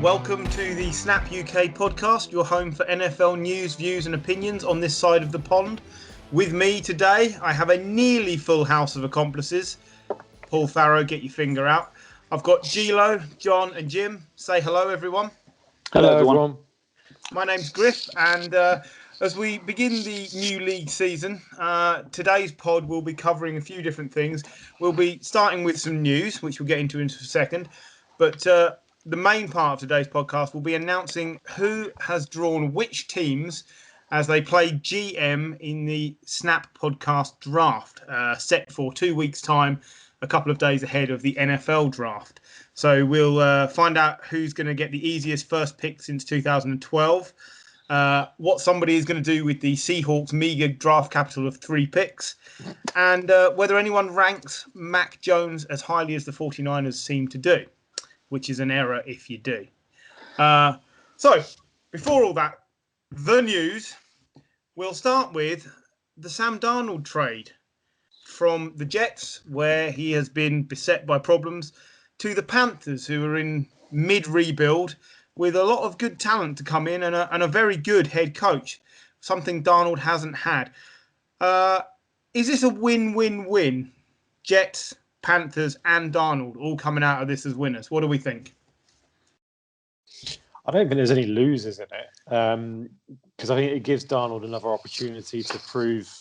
Welcome to the Snap UK podcast, your home for NFL news, views and opinions on this side of the pond. With me today, I have a nearly full house of accomplices. Paul Farrow, get your finger out. I've got Gilo, John and Jim. Say hello, everyone. Hello, everyone. My name's Griff, and as we begin the new league season, today's pod will be covering a few different things. We'll be starting with some news, which we'll get into in a second, but the main part of today's podcast will be announcing who has drawn which teams as they play GM in the Snap podcast draft, set for 2 weeks' time, a couple of days ahead of the NFL draft. So we'll find out who's going to get the easiest first pick since 2012, what somebody is going to do with the Seahawks' meager draft capital of 3 picks, and whether anyone ranks Mac Jones as highly as the 49ers seem to do, which is an error if you do. So, before all that, the news, we'll start with the Sam Darnold trade from the Jets, where he has been beset by problems, to the Panthers, who are in mid-rebuild with a lot of good talent to come in and a very good head coach, something Darnold hasn't had. Is this a win-win-win? Jets, Panthers and Darnold all coming out of this as winners. What do we think? I don't think there's any losers in it, because I think it gives Darnold another opportunity to prove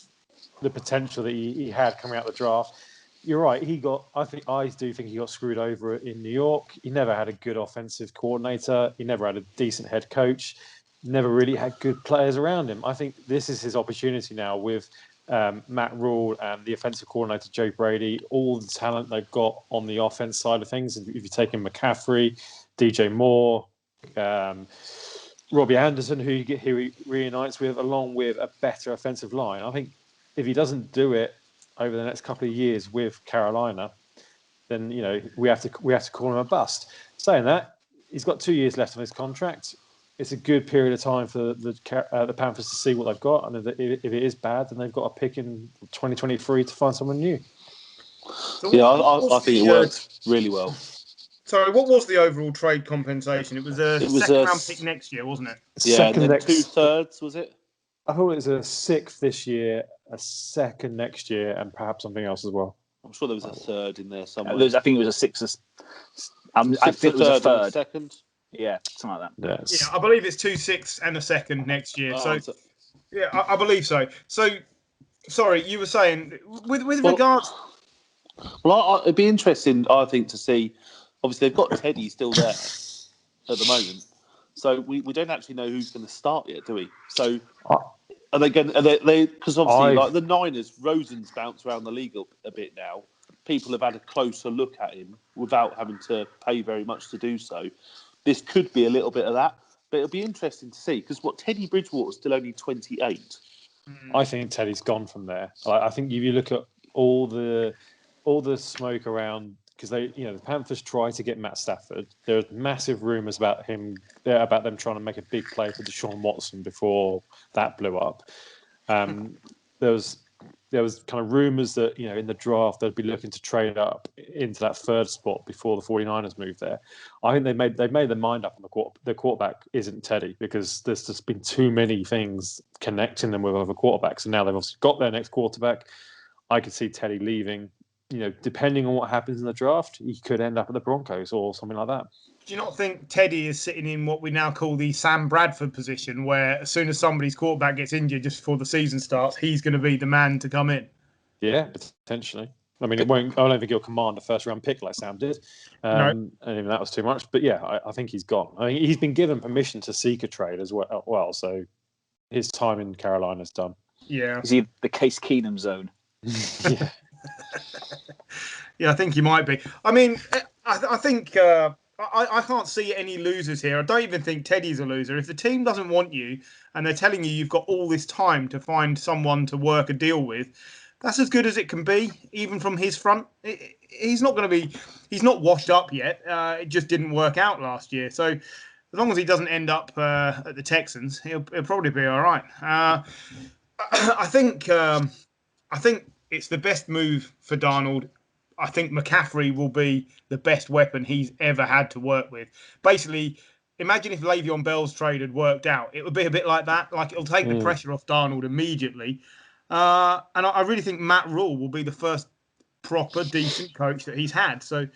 the potential that he had coming out of the draft. You're right. I do think he got screwed over in New York. He never had a good offensive coordinator. He never had a decent head coach. Never really had good players around him. I think this is his opportunity now with Matt Rule and the offensive coordinator, Joe Brady, all the talent they've got on the offense side of things. If you take in McCaffrey, DJ Moore, Robbie Anderson, who he reunites with, along with a better offensive line, I think if he doesn't do it over the next couple of years with Carolina, then we have to call him a bust. Saying that, he's got 2 years left on his contract. It's a good period of time for the Panthers to see what they've got, and if it is bad, then they've got a pick in 2023 to find someone new. So I think it worked really well. Sorry, what was the overall trade compensation? It was a second-round pick next year, wasn't it? Yeah, then 2/3, was it? I thought it was a 6th this year, a 2nd next year, and perhaps something else as well. I'm sure there was a 3rd in there somewhere. I think it was a 6th. I think it was a 3rd. Second. Yeah, something like that. Yeah, I believe it's 2 6ths and a 2nd next year. Yeah, I believe so. So, sorry, you were saying with regards. Well, it'd be interesting, I think, to see. Obviously, they've got Teddy still there at the moment, so we don't actually know who's going to start yet, do we? So, are they going? Because obviously, like the Niners, Rosen's bounced around the league a bit now. People have had a closer look at him without having to pay very much to do so. This could be a little bit of that, but it'll be interesting to see because Teddy Bridgewater's still only 28. I think Teddy's gone from there. I think if you look at all the smoke around, because the Panthers try to get Matt Stafford. There's massive rumours about them trying to make a big play for Deshaun Watson before that blew up. There was kind of rumours that in the draft they'd be looking to trade up into that 3rd spot before the 49ers moved there. I think they've made their mind up on the quarterback isn't Teddy, because there's just been too many things connecting them with other quarterbacks, and now they've obviously got their next quarterback. I could see Teddy leaving. Depending on what happens in the draft, he could end up at the Broncos or something like that. Do you not think Teddy is sitting in what we now call the Sam Bradford position, where as soon as somebody's quarterback gets injured just before the season starts, he's going to be the man to come in? Yeah, potentially. I mean, I don't think he'll command a 1st-round pick like Sam did. No. And even that was too much. But yeah, I think he's gone. I mean, he's been given permission to seek a trade as well. So his time in Carolina's done. Yeah. Is he the Case Keenum zone? Yeah. Yeah, I think he might be. I mean, I think I can't see any losers here. I don't even think Teddy's a loser. If the team doesn't want you and they're telling you you've got all this time to find someone to work a deal with, that's as good as it can be, even from his front. He's not washed up yet. It just didn't work out last year. So as long as he doesn't end up at the Texans, he'll probably be all right. I think I think it's the best move for Darnold. I think McCaffrey will be the best weapon he's ever had to work with. Basically, imagine if Le'Veon Bell's trade had worked out. It would be a bit like that. Like, it'll take the pressure off Darnold immediately. And I really think Matt Rule will be the first proper, decent coach that he's had. So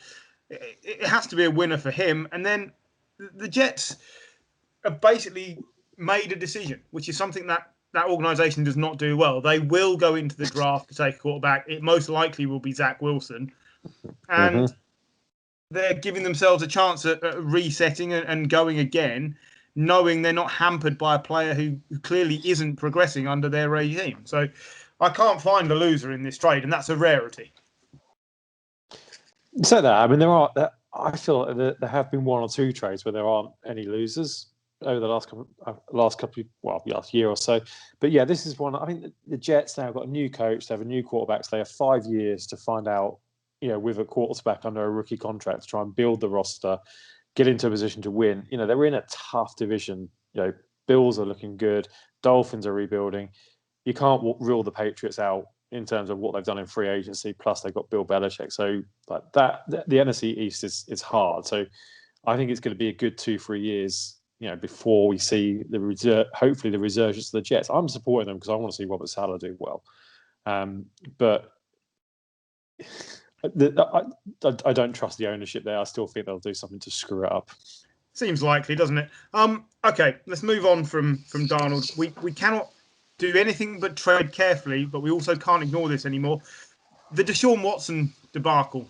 it has to be a winner for him. And then the Jets have basically made a decision, which is something that organisation does not do well. They will go into the draft to take a quarterback. It most likely will be Zach Wilson. And they're giving themselves a chance at resetting and going again, knowing they're not hampered by a player who clearly isn't progressing under their regime. So I can't find a loser in this trade, and that's a rarity. So that, I mean, I feel like there have been one or two trades where there aren't any losers over the last year or so. But yeah, this is one. I mean, the Jets now have got a new coach, they have a new quarterback, so they have 5 years to find out, with a quarterback under a rookie contract, to try and build the roster, get into a position to win. They're in a tough division. Bills are looking good, Dolphins are rebuilding. You can't rule the Patriots out in terms of what they've done in free agency. Plus, they've got Bill Belichick. So, like that, the NFC East is hard. So, I think it's going to be a good 2-3 years, before we see hopefully the resurgence of the Jets. I'm supporting them because I want to see Robert Saleh do well. But I don't trust the ownership there. I still think they'll do something to screw it up. Seems likely, doesn't it? Okay, let's move on from Darnold. We cannot do anything but tread carefully, but we also can't ignore this anymore. The Deshaun Watson debacle.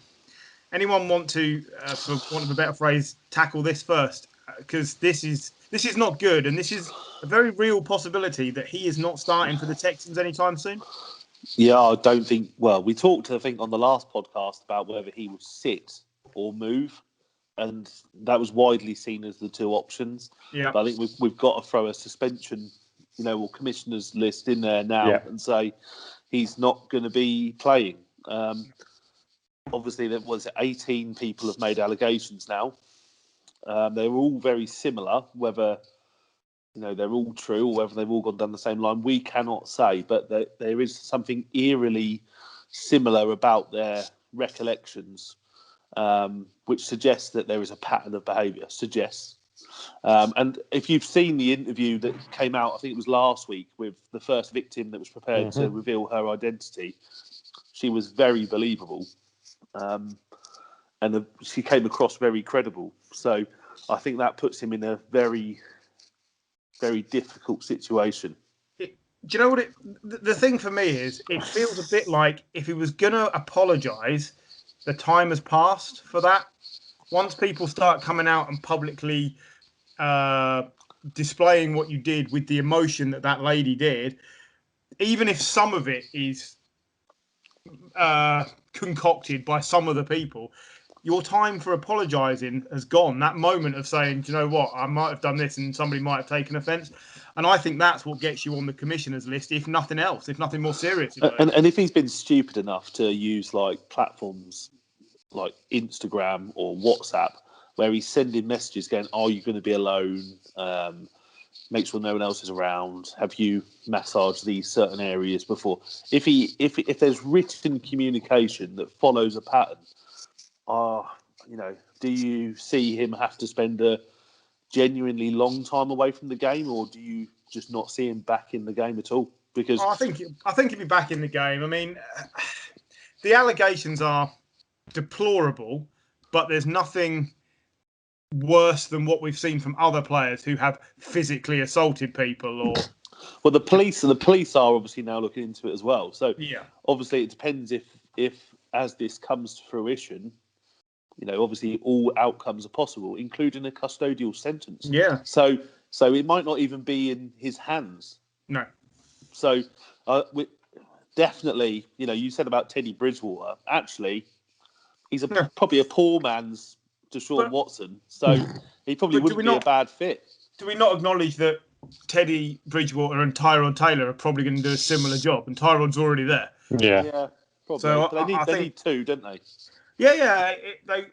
Anyone want to, for want of a better phrase, tackle this first? Because this is not good, and this is a very real possibility that he is not starting for the Texans anytime soon. Yeah, I don't think. Well, we talked, I think, on the last podcast about whether he would sit or move, and that was widely seen as the two options. Yeah, but I think we've got to throw a suspension, or commissioner's list in there now and say he's not going to be playing. Obviously, there was 18 people have made allegations now. They're all very similar. Whether they're all true or whether they've all gone down the same line, we cannot say. But there is something eerily similar about their recollections, which suggests that there is a pattern of behaviour. And if you've seen the interview that came out, I think it was last week, with the first victim that was prepared to reveal her identity, she was very believable. And she came across very credible. So I think that puts him in a very, very difficult situation. Do you know what the thing for me is? It feels a bit like if he was going to apologise, the time has passed for that. Once people start coming out and publicly displaying what you did with the emotion that lady did, even if some of it is concocted by some of the people, your time for apologising has gone. That moment of saying, do you know what, I might have done this and somebody might have taken offence. And I think that's what gets you on the commissioner's list, if nothing else, if nothing more serious. And if he's been stupid enough to use like platforms like Instagram or WhatsApp, where he's sending messages going, are you going to be alone? Make sure no one else is around. Have you massaged these certain areas before? If there's written communication that follows a pattern, do you see him have to spend a genuinely long time away from the game, or do you just not see him back in the game at all? Because I think he'll be back in the game. I mean, the allegations are deplorable, but there's nothing worse than what we've seen from other players who have physically assaulted people. Well, the police are obviously now looking into it as well. So yeah, obviously it depends if as this comes to fruition, obviously all outcomes are possible, including a custodial sentence. Yeah. So it might not even be in his hands. No. So definitely, you said about Teddy Bridgewater. Actually, he's probably a poor man's Deshaun Watson. So he probably wouldn't be a bad fit. Do we not acknowledge that Teddy Bridgewater and Tyrod Taylor are probably going to do a similar job, and Tyrod's already there? Yeah, probably. So but they need two, don't they? Yeah,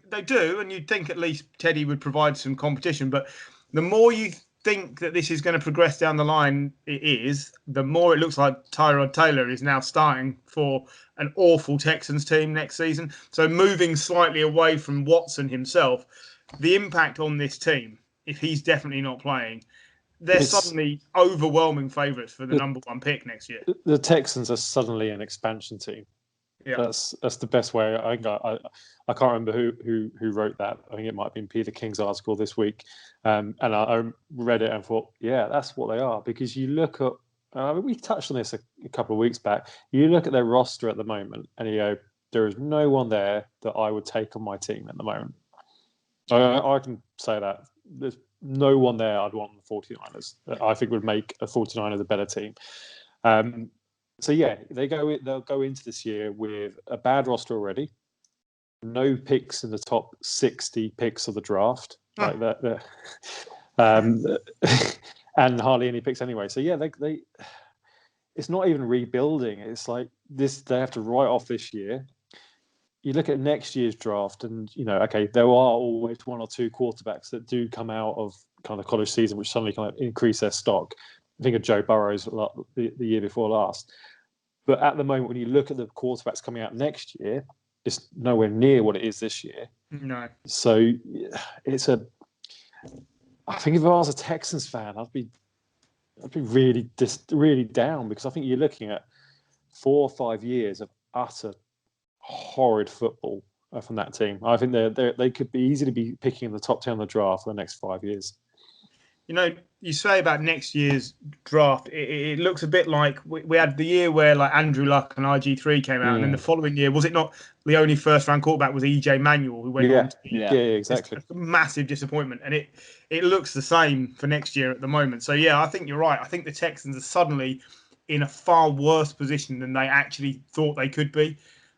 they do, and you'd think at least Teddy would provide some competition. But the more you think that this is going to progress down the line, it is, the more it looks like Tyrod Taylor is now starting for an awful Texans team next season. So moving slightly away from Watson himself, the impact on this team, if he's definitely not playing, they're suddenly overwhelming favourites for the number one pick next year. The Texans are suddenly an expansion team. Yeah. That's the best way. I can't remember who wrote that. I think it might have been Peter King's article this week, and I read it and thought, yeah, that's what they are. Because you look at, we touched on this a couple of weeks back. You look at their roster at the moment, and you go, there is no one there that I would take on my team at the moment. I can say that there's no one there I'd want on the 49ers that I think would make a 49ers a better team. So yeah, they'll go into this year with a bad roster already, no picks in the top 60 picks of the draft, like that, and hardly any picks anyway. So yeah, they it's not even rebuilding. It's like this, they have to write off this year. You look at next year's draft, and okay, there are always one or two quarterbacks that do come out of kind of the college season, which suddenly kind of increase their stock. I think of Joe Burrow's the year before last. But at the moment, when you look at the quarterbacks coming out next year, it's nowhere near what it is this year. No. So I think if I was a Texans fan, I'd be really down, because I think you're looking at 4 or 5 years of utter horrid football from that team. I think they could be easily be picking in the top 10 of the draft for the next 5 years. You say about next year's draft, it looks a bit like we had the year where like Andrew Luck and RG3 came out, and then the following year, was it not the only first-round quarterback was EJ Manuel, who went on to be exactly. a massive disappointment, and it looks the same for next year at the moment. So yeah, I think you're right. I think the Texans are suddenly in a far worse position than they actually thought they could be.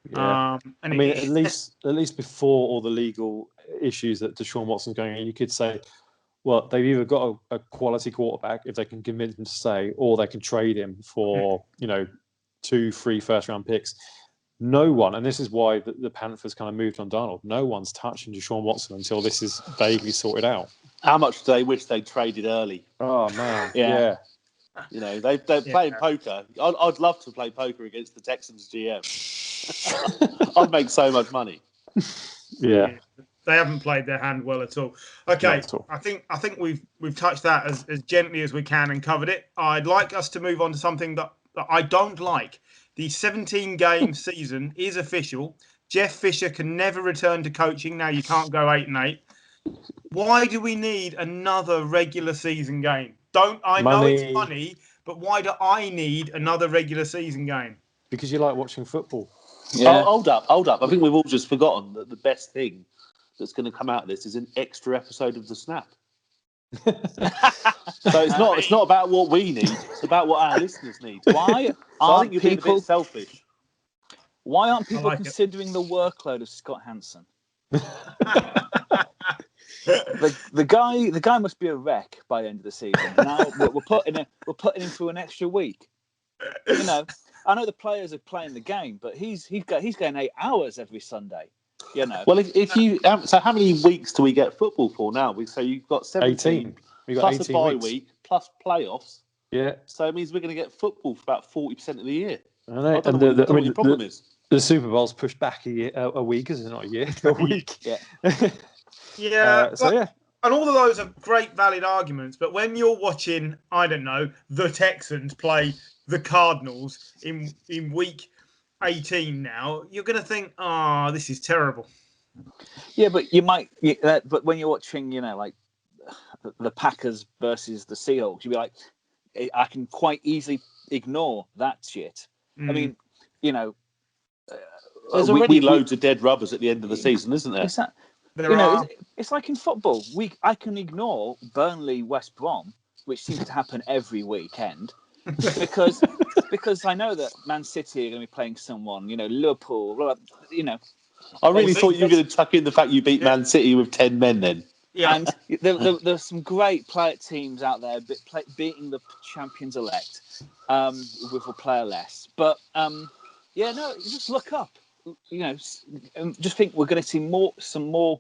Yeah. At least before all the legal issues that Deshaun Watson's going on, you could say, well, they've either got a quality quarterback if they can convince him to stay, or they can trade him for 2-3 first-round picks. No one, and this is why the Panthers kind of moved on Darnold. No one's touching Deshaun Watson until this is vaguely sorted out. How much do they wish they traded early? Oh man, yeah. They're playing poker. I'd love to play poker against the Texans GM. I'd make so much money. Yeah. They haven't played their hand well at all. Okay, at all. I think we've touched that as gently as we can and covered it. I'd like us to move on to something that I don't like. The 17-game season is official. Jeff Fisher can never return to coaching. Now you can't go 8-8. Why do we need another regular season game? I know it's money, but why do I need another regular season game? Because you like watching football. Yeah. Hold up. I think we've all just forgotten that the best thing that's going to come out of this is an extra episode of The Snap. So it's not about what we need, it's about what our listeners need. Why aren't you're being a bit selfish. Why aren't people considering the workload of Scott Hansen? The guy must be a wreck by the end of the season. Now we're putting him through an extra week. I know the players are playing the game, but he's getting 8 hours every Sunday. Well, if you so how many weeks do we get football for now? So you've got 17 plus a bye week plus playoffs. Yeah. So it means we're going to get football for about 40% of the year. I know. I don't know what the problem is. The Super Bowl's pushed back a week, isn't it? Not a year, a week. Yeah. And all of those are great, valid arguments. But when you're watching, I don't know, the Texans play the Cardinals in week 18 now, you're going to think, this is terrible. Yeah, but you might. But when you're watching, like the Packers versus the Seahawks, you'd be like, I can quite easily ignore that shit. I mean, there's already loads of dead rubbers at the end of the season, isn't there? It's like in football. I can ignore Burnley, West Brom, which seems to happen every weekend, because I know that Man City are going to be playing someone. Liverpool. I really thought you were going to tuck in the fact you beat Man City with 10 men then. Yeah. And there's some great player teams out there beating the champions elect with a player less. But just look up. Just think we're going to see some more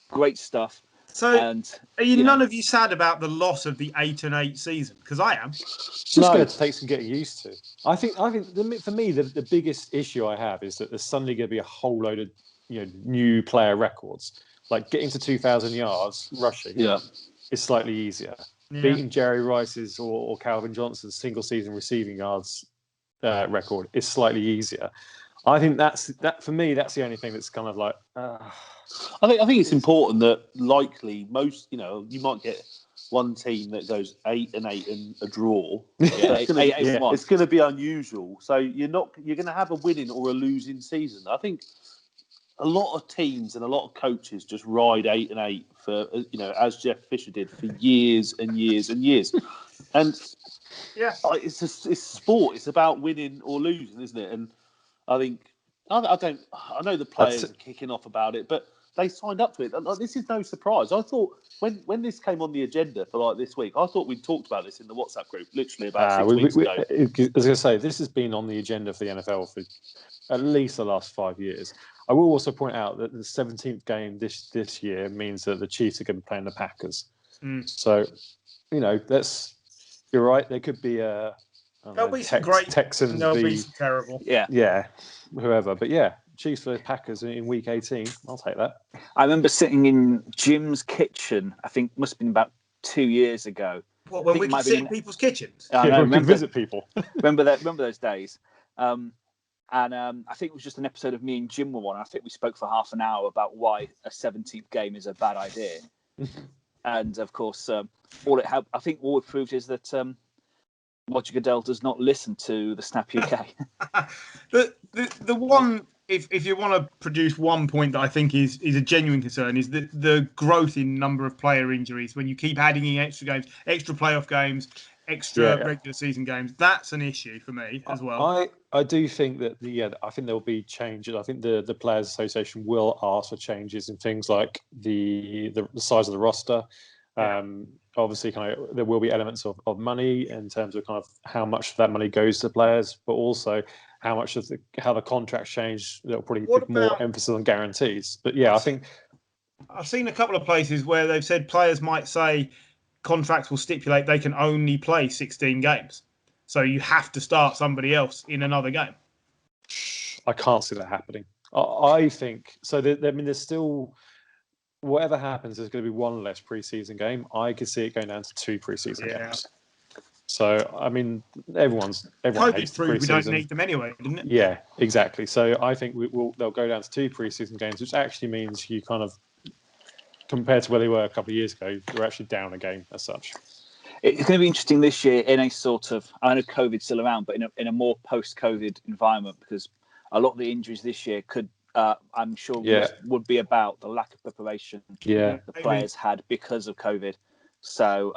great stuff So, And are none of you sad about the loss of the 8-8 season? Because I am. It's just going to take some getting used to. I think for me, the biggest issue I have is that there's suddenly going to be a whole load of new player records. Like getting to 2,000 yards rushing is slightly easier. Yeah. Beating Jerry Rice's or Calvin Johnson's single season receiving yards record is slightly easier. I think that for me, that's the only thing that's kind of like. I think it's important that likely most, you might get one team that goes 8-8 and a draw. It's going to be unusual. So you're going to have a winning or a losing season. I think a lot of teams and a lot of coaches just ride 8-8 for, as Jeff Fisher did for years and years and years. And it's sport. It's about winning or losing, isn't it? And I think I know the players are kicking off about it, but they signed up to it. This is no surprise. I thought when this came on the agenda for this week, I thought we'd talked about this in the WhatsApp group literally about 6 weeks ago. I was going to say, this has been on the agenda for the NFL for at least the last 5 years. I will also point out that the 17th game this year means that the Chiefs are going to be playing the Packers. So, you're right. There could be there'll be some great Texans. There'll be some terrible. Yeah, whoever. But Chiefs versus Packers in week 18. I'll take that. I remember sitting in Jim's kitchen. I think must have been about 2 years ago. What, when we could sit in people's kitchens? We could visit people. remember those days. And I think it was just an episode of me and Jim were on. I think we spoke for half an hour about why a 17th game is a bad idea. And of course, all it proved is that Roger Goodell does not listen to the Snap UK. the one, if you want to produce one point that I think is a genuine concern, is the growth in number of player injuries. When you keep adding in extra games, extra playoff games, extra regular season games, that's an issue for me as well. I do think that I think there will be changes. I think the Players Association will ask for changes in things like the size of the roster. Obviously, there will be elements of money in terms of kind of how much of that money goes to players, but also how much of how the contracts change. There'll probably be more emphasis on guarantees. But I think I've seen a couple of places where they've said players might say contracts will stipulate they can only play 16 games. So you have to start somebody else in another game. I can't see that happening. I think so. There's still, whatever happens, there's going to be one less preseason game. I could see it going down to 2 preseason games. So everyone hates proved we don't need them anyway, didn't it? Yeah, exactly. So I think they'll go down to 2 preseason games, which actually means you kind of, compared to where they were a couple of years ago, you're actually down a game as such. It's going to be interesting this year in a sort of, I know COVID's still around, but in a more post-COVID environment, because a lot of the injuries this year could, I'm sure, would be about the lack of preparation the players had because of COVID. So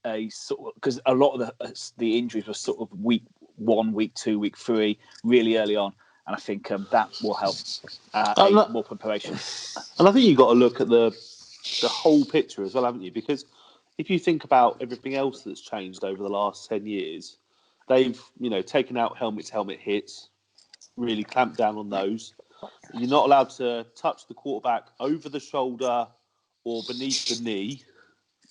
a sort of, because a lot of the injuries were sort of week 1, week 2, week 3, really early on. And I think that will help more preparation. And I think you've got to look at the whole picture as well, haven't you? Because if you think about everything else that's changed over the last 10 years, they've taken out helmet hits, really clamped down on those. You're not allowed to touch the quarterback over the shoulder or beneath the knee,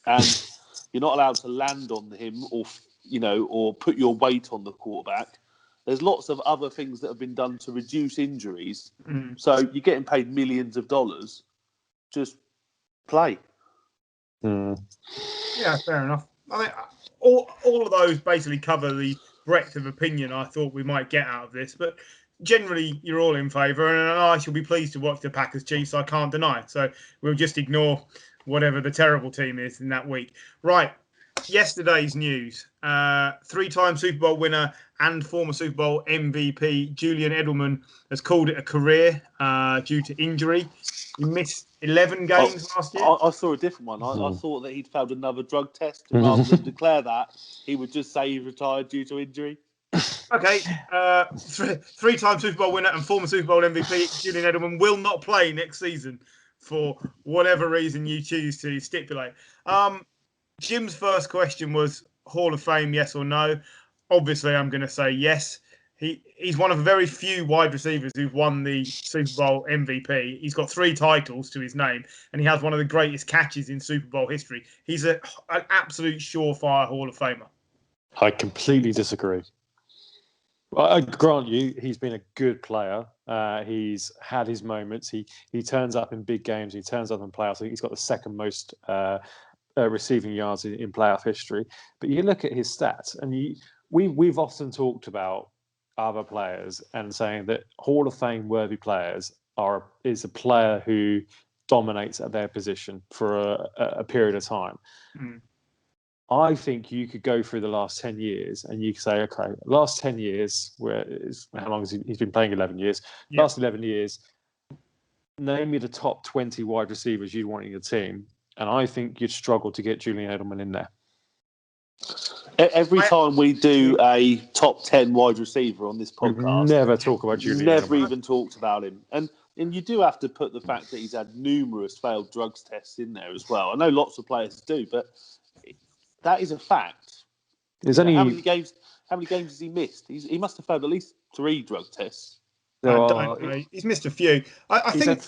and you're not allowed to land on him or put your weight on the quarterback. There's lots of other things that have been done to reduce injuries. So you're getting paid millions of dollars. Just play. Yeah, fair enough. I mean, all of those basically cover the breadth of opinion I thought we might get out of this. But generally, you're all in favour, and I shall be pleased to watch the Packers Chiefs. I can't deny. So we'll just ignore whatever the terrible team is in that week. Right. Yesterday's news. 3-time Super Bowl winner and former Super Bowl MVP Julian Edelman has called it a career due to injury. He missed 11 games last year. I saw a different one. I thought that he'd failed another drug test. And rather than declare that, he would just say he retired due to injury. Okay. 3-time Super Bowl winner and former Super Bowl MVP Julian Edelman will not play next season for whatever reason you choose to stipulate. Jim's first question was Hall of Fame, yes or no? Obviously, I'm going to say yes. He's one of very few wide receivers who've won the Super Bowl MVP. He's got 3 titles to his name, and he has one of the greatest catches in Super Bowl history. He's an absolute surefire Hall of Famer. I completely disagree. I grant you, he's been a good player. He's had his moments. He turns up in big games. He turns up in playoffs. I think he's got the second most receiving yards in playoff history. But you look at his stats, and we've often talked about other players and saying that Hall of Fame worthy players is a player who dominates at their position for a period of time. Mm. I think you could go through the last 10 years and you could say, okay, last 10 years, how long has he's been playing? 11 years. Yeah. Last 11 years, name me the top 20 wide receivers you'd want in your team. And I think you'd struggle to get Julian Edelman in there. Every time we do a top 10 wide receiver on this podcast, never talk about Julian never Edelman. even talked about him. And you do have to put the fact that he's had numerous failed drugs tests in there as well. I know lots of players do, but that is a fact. How many games has he missed? He must have failed at least 3 drug tests. I don't know. He's missed a few. I think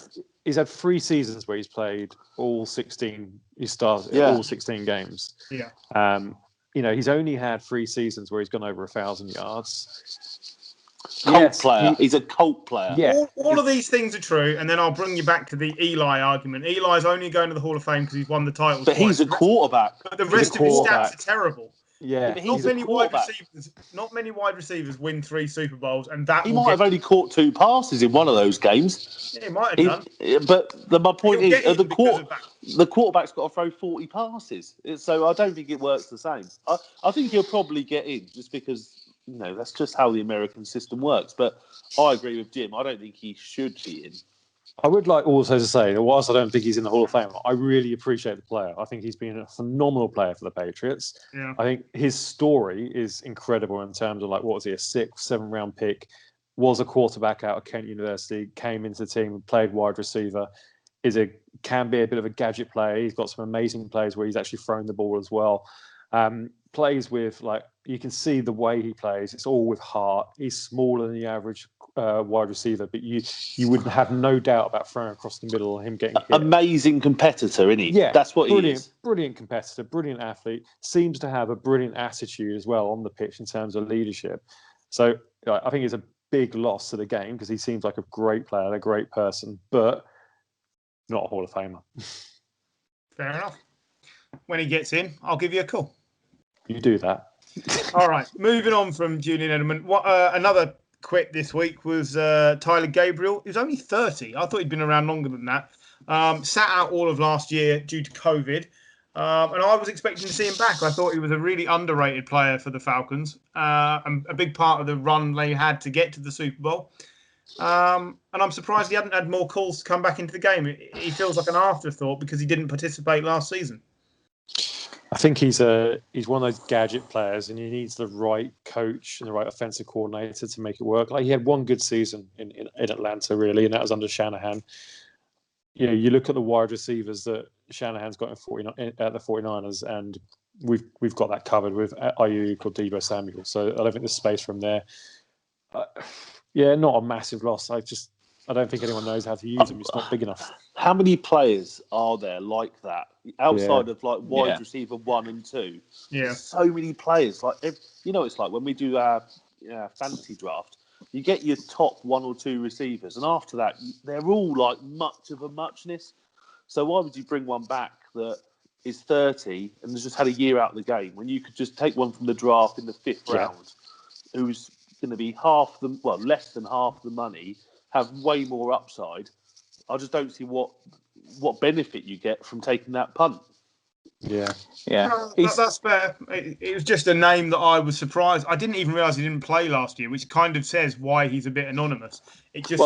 he's had 3 seasons where he's played all 16. He started all 16 games. Yeah. He's only had 3 seasons where he's gone over 1,000 yards. Player. He's a cult player. Yeah. All of these things are true, and then I'll bring you back to the Eli argument. Eli's only going to the Hall of Fame because he's won the titles. But he's a quarterback. But the rest of his stats are terrible. Yeah, not many wide receivers win 3 Super Bowls, and that he might have only caught 2 passes in one of those games. Yeah, he might have done. But my point is, the quarterback's got to throw 40 passes, so I don't think it works the same. I think he'll probably get in just because that's just how the American system works. But I agree with Jim. I don't think he should be in. I would like also to say that whilst I don't think he's in the Hall of Fame, I really appreciate the player. I think he's been a phenomenal player for the Patriots. Yeah. I think his story is incredible in terms of what was he, a 6th, 7th round pick, was a quarterback out of Kent University, came into the team, played wide receiver, can be a bit of a gadget player. He's got some amazing plays where he's actually thrown the ball as well. Plays with, you can see the way he plays. It's all with heart. He's smaller than the average wide receiver, but you would have no doubt about throwing across the middle and him getting hit. Amazing competitor, isn't he? Yeah, that's what he is. Brilliant competitor, brilliant athlete. Seems to have a brilliant attitude as well on the pitch in terms of leadership. So I think it's a big loss to the game because he seems like a great player, a great person, but not a Hall of Famer. Fair enough. When he gets in, I'll give you a call. You do that. All right, moving on from Julian Edelman. Another quit this week was Tyler Gabriel. He was only 30. I thought he'd been around longer than that. Sat out all of last year due to COVID. And I was expecting to see him back. I thought he was a really underrated player for the Falcons. And a big part of the run they had to get to the Super Bowl. And I'm surprised he hadn't had more calls to come back into the game. He feels like an afterthought because he didn't participate last season. I think he's one of those gadget players, and he needs the right coach and the right offensive coordinator to make it work. He had one good season in Atlanta, really, and that was under Shanahan. You look at the wide receivers that Shanahan's got at the 49ers, and we've got that covered with Ayuk or Deebo Samuel. So I don't think there's space from there. Not a massive loss. I don't think anyone knows how to use him. It's not big enough. How many players are there like that outside of wide receiver 1 and 2? Yeah, there's so many players. It's like when we do our fantasy draft. You get your top 1 or 2 receivers, and after that, they're all much of a muchness. So why would you bring one back that is 30 and has just had a year out of the game when you could just take one from the draft in the 5th round, who's going to be less than half the money, have way more upside? I just don't see what benefit you get from taking that punt. Yeah. That's fair. It was just a name that I was surprised. I didn't even realise he didn't play last year, which kind of says why he's a bit anonymous. It just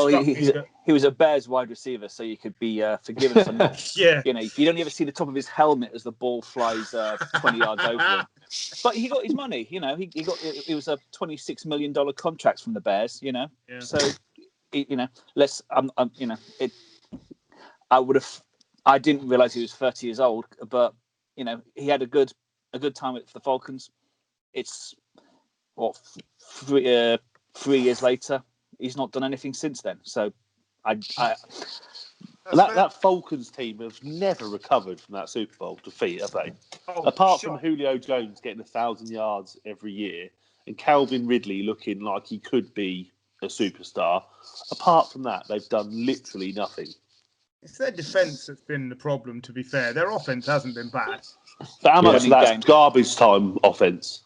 he was a Bears wide receiver, so you could be forgiven for not. Yeah. You don't ever see the top of his helmet as the ball flies 20 yards over him. But he got his money. It was a $26 million contract from the Bears. Yeah. So. I didn't realize he was 30 years old, but he had a good time with the Falcons. It's 3 years later, he's not done anything since then. So, that Falcons team have never recovered from that Super Bowl defeat, have they? Apart from Julio Jones getting 1,000 yards every year and Calvin Ridley looking like he could be a superstar. Apart from that, they've done literally nothing. It's their defence that's been the problem, to be fair. Their offence hasn't been bad. But how much of that's garbage time offence?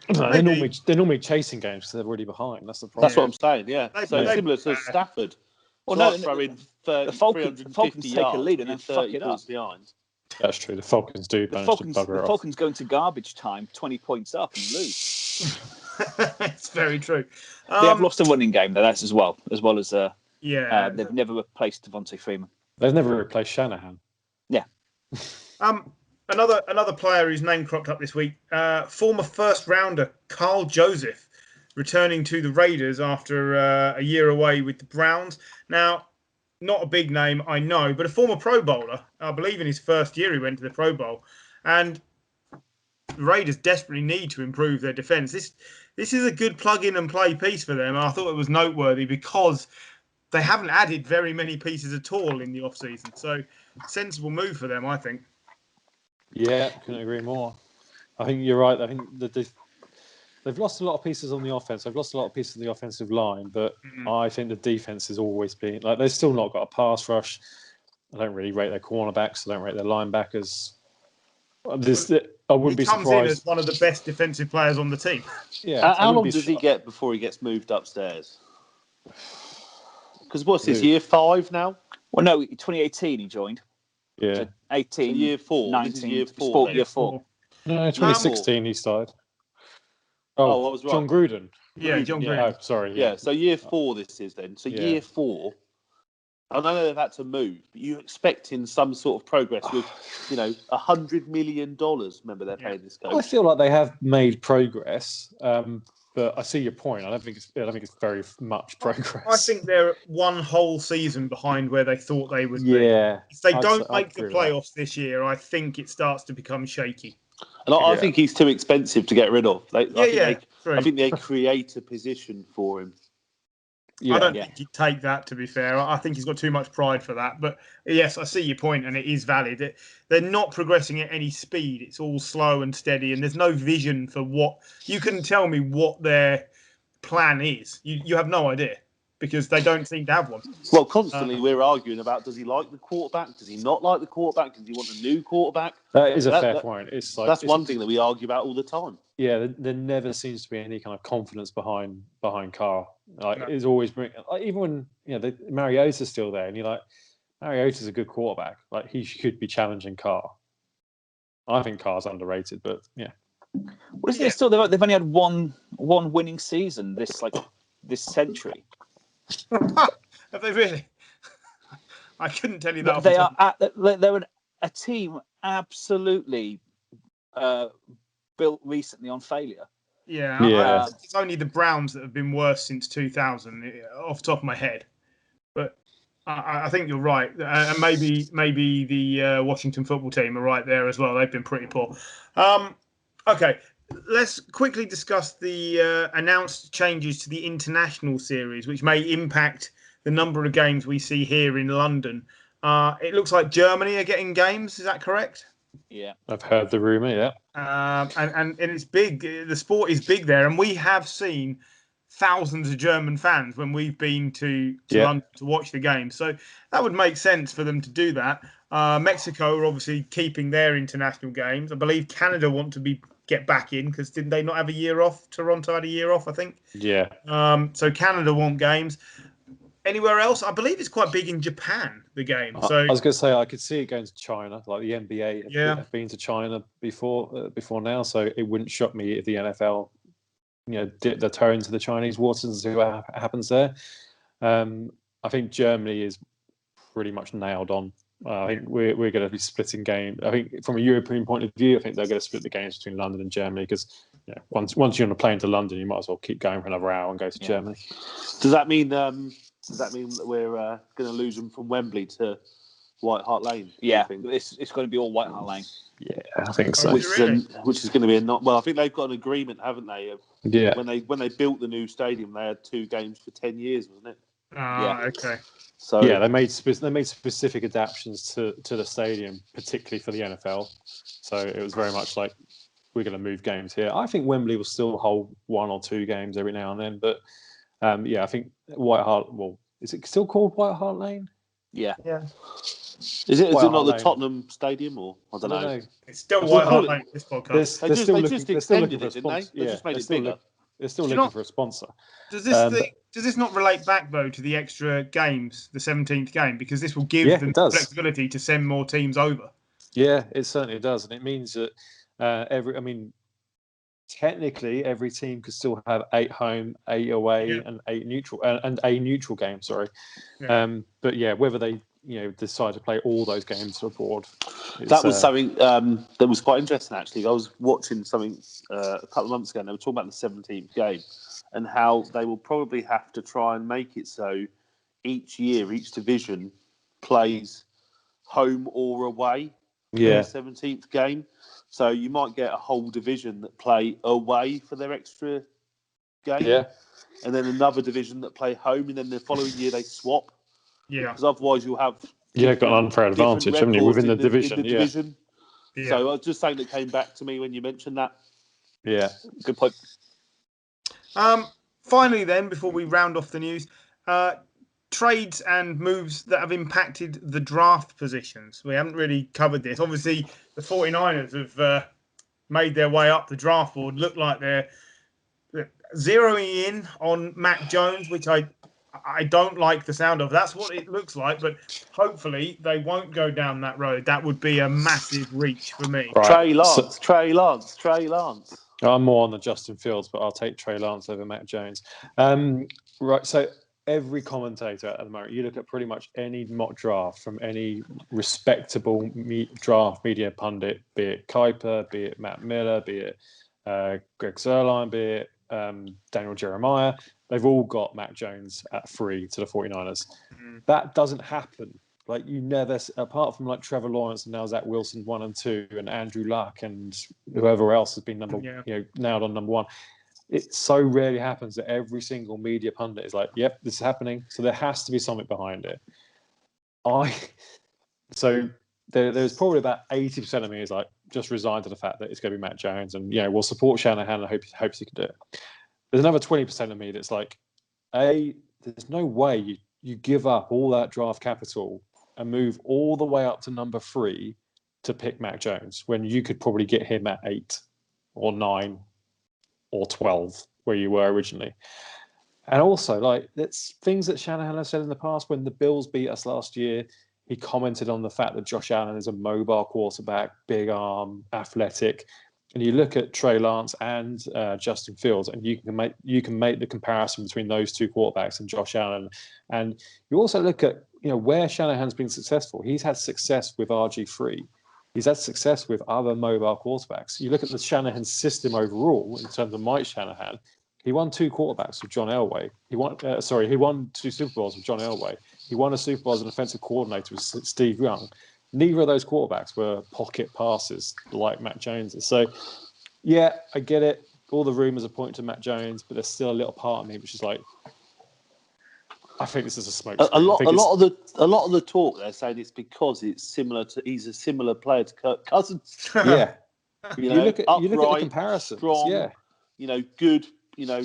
They're normally chasing games because they're really behind. That's the problem. That's what I'm saying, yeah. Similar to Stafford. Well, throwing the Falcons take a lead and then fuck it up. Behind. That's true. The Falcons do. The Falcons go into garbage time, 20 points up and lose. It's very true. They have lost a running game, though, that's as well as they've never replaced Devontae Freeman. They've never replaced Shanahan. Yeah. Another player whose name cropped up this week, former first rounder Carl Joseph, returning to the Raiders after a year away with the Browns. Now, not a big name, I know, but a former Pro Bowler. I believe in his first year he went to the Pro Bowl. And the Raiders desperately need to improve their defence. This is a good plug-in and play piece for them. I thought it was noteworthy because they haven't added very many pieces at all in the off-season. So, sensible move for them, I think. Yeah, couldn't agree more. I think you're right. I think they've lost a lot of pieces on the offense. They've lost a lot of pieces on the offensive line, but I think the defense has always been they've still not got a pass rush. I don't really rate their cornerbacks. I don't rate their linebackers. I wouldn't be surprised. He comes in as one of the best defensive players on the team. Yeah. How long does he get before he gets moved upstairs? Because what's this, year 5 now? Well, no, 2018 he joined. Yeah. So 18, so year 4. 19, year 4. Year 4. No, 2016 he started. I was right. John Gruden. Yeah, John Gruden. Oh, sorry. Yeah, so year 4 this is then. So year 4, I know they've had to move, but you're expecting some sort of progress with, $100 million. Remember, they're paying this coach. I feel like they have made progress, but I see your point. I don't think it's very much progress. I think they're one whole season behind where they thought they would be. Yeah. If they don't make the playoffs this year, I think it starts to become shaky. And I think he's too expensive to get rid of. I think they create a position for him. I don't think he'd take that, to be fair. I think he's got too much pride for that. But yes, I see your point, and it is valid. They're not progressing at any speed. It's all slow and steady, and there's no vision for what... You couldn't tell me what their plan is. You have no idea, because they don't seem to have one. Well, constantly we're arguing about, does he like the quarterback? Does he not like the quarterback? Does he want a new quarterback? That is a fair point. That's one thing that we argue about all the time. Yeah, there never seems to be any kind of confidence behind Carr. It's always even when Mariota's still there, and you're like, Mariota's a good quarterback. Like, he should be challenging Carr. I think Carr's underrated, but yeah. What is it? Still, they've only had one winning season this century. Have they really? I couldn't tell you that. They're a team absolutely built recently on failure. Yeah. It's only the Browns that have been worse since 2000, off the top of my head. But I think you're right, and maybe the Washington football team are right there as well. They've been pretty poor. Okay. Let's quickly discuss the announced changes to the international series, which may impact the number of games we see here in London. It looks like Germany are getting games. Is that correct? Yeah. I've heard the rumour, yeah. And it's big. The sport is big there. And we have seen thousands of German fans when we've been to London to watch the game. So that would make sense for them to do that. Mexico are obviously keeping their international games. I believe Canada want to get back in because didn't they not have a year off? Toronto had a year off, I think. Yeah. So Canada want games. Anywhere else? I believe it's quite big in Japan, the game. So I was going to say I could see it going to China, like the NBA have been to China before now. So it wouldn't shock me if the NFL, dip their toe into the Chinese waters and see what happens there. I think Germany is pretty much nailed on. I think we're going to be splitting games. I think from a European point of view, I think they're going to split the games between London and Germany because once you're on a plane to London, you might as well keep going for another hour and go to Germany. Does that mean that we're going to lose them from Wembley to White Hart Lane? Yeah, I think? it's going to be all White Hart Lane. Yeah, I think so. Oh, really? Which is going to be a not well. I think they've got an agreement, haven't they? Yeah, When they built the new stadium, they had 2 games for 10 years, wasn't it? Okay. So yeah, they made specific adaptations to the stadium, particularly for the NFL. So it was very much like we're going to move games here. I think Wembley will still hold 1 or 2 games every now and then, but yeah, I think White Hart. Well, is it still called White Hart Lane? Yeah. Is it not the Lane. Tottenham Stadium or I don't know. It's still We'll White call Hart it- Lane, this podcast. They just extended it, didn't they? They just made it bigger. They're still Do you looking not- for a sponsor. Does this not relate back though to the extra games, the 17th game, because this will give Yeah, them it does. flexibility to send more teams over? Yeah, it certainly does, and it means that technically every team could still have 8 home, 8 away, and 8 neutral, and a neutral game. Sorry, Yeah. but yeah, whether they decide to play all those games abroad, That was something that was quite interesting. Actually, I was watching something a couple of months ago, and they were talking about the 17th game and how they will probably have to try and make it so each year, each division plays home or away. Yeah. Their 17th game. So you might get a whole division that play away for their extra game. Yeah. And then another division that play home, and then the following year they swap. Yeah. Because otherwise you'll have got an unfair advantage, haven't you, within the division? Yeah. So I was just saying that came back to me when you mentioned that. Yeah. Good point. Finally, then, before we round off the news, trades and moves that have impacted the draft positions. We haven't really covered this. Obviously, the 49ers have made their way up the draft board. Look like they're zeroing in on Mac Jones, which I don't like the sound of. That's what it looks like, but hopefully they won't go down that road. That would be a massive reach for me. Right. Trey Lance. I'm more on the Justin Fields, but I'll take Trey Lance over Mac Jones. Right, so every commentator at the moment, you look at pretty much any mock draft from any respectable draft media pundit, be it Kuiper, be it Matt Miller, be it Greg Zuerlein, be it Daniel Jeremiah, they've all got Mac Jones at 3 to the 49ers. That doesn't happen. Like, you never, apart from like Trevor Lawrence and now Zach Wilson 1 and 2, and Andrew Luck and whoever else has been nailed on number 1. It so rarely happens that every single media pundit is like, "Yep, this is happening." So there has to be something behind it. There's probably about 80% of me is like just resigned to the fact that it's going to be Mac Jones, and we'll support Shanahan and hopes he can do it. There's another 20% of me that's like, there's no way you give up all that draft capital and move all the way up to number 3 to pick Mac Jones when you could probably get him at 8 or 9 or 12 where you were originally. And also, like, it's things that Shanahan has said in the past. When the Bills beat us last year, he commented on the fact that Josh Allen is a mobile quarterback, big arm, athletic. And you look at Trey Lance and Justin Fields, and you can make the comparison between those 2 quarterbacks and Josh Allen. And you also look at where Shanahan's been successful. He's had success with RG3. He's had success with other mobile quarterbacks. You look at the Shanahan system overall in terms of Mike Shanahan. He won 2 quarterbacks with John Elway. He won 2 Super Bowls with John Elway. He won a Super Bowl as an offensive coordinator with Steve Young. Neither of those quarterbacks were pocket passes like Mac Jones. So, yeah, I get it. All the rumors are pointing to Mac Jones, but there's still a little part of me which is like, I think this is a smoke. A lot of the talk they're saying it's because he's a similar player to Kirk Cousins. Yeah, you look at the comparisons. Strong, yeah, good.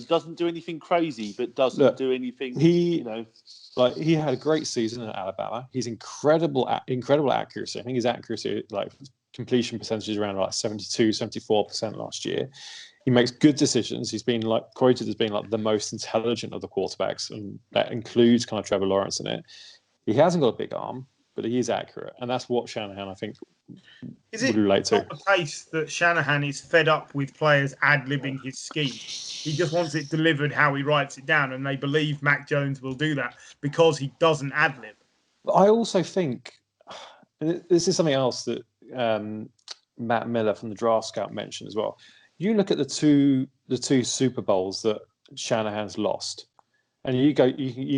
Doesn't do anything crazy, but doesn't do anything. He had a great season at Alabama. He's incredible accuracy. I think his accuracy, like completion percentage, is around like 72-74% last year. He makes good decisions. He's been like quoted as being like the most intelligent of the quarterbacks, and that includes kind of Trevor Lawrence in it. He hasn't got a big arm, but he is accurate, and that's what Shanahan, I think, would relate to. Is it not the case that Shanahan is fed up with players ad-libbing his scheme? He just wants it delivered how he writes it down, and they believe Mac Jones will do that because he doesn't ad-lib. I also think this is something else that Matt Miller from the Draft Scout mentioned as well. You look at the two Super Bowls that Shanahan's lost. And you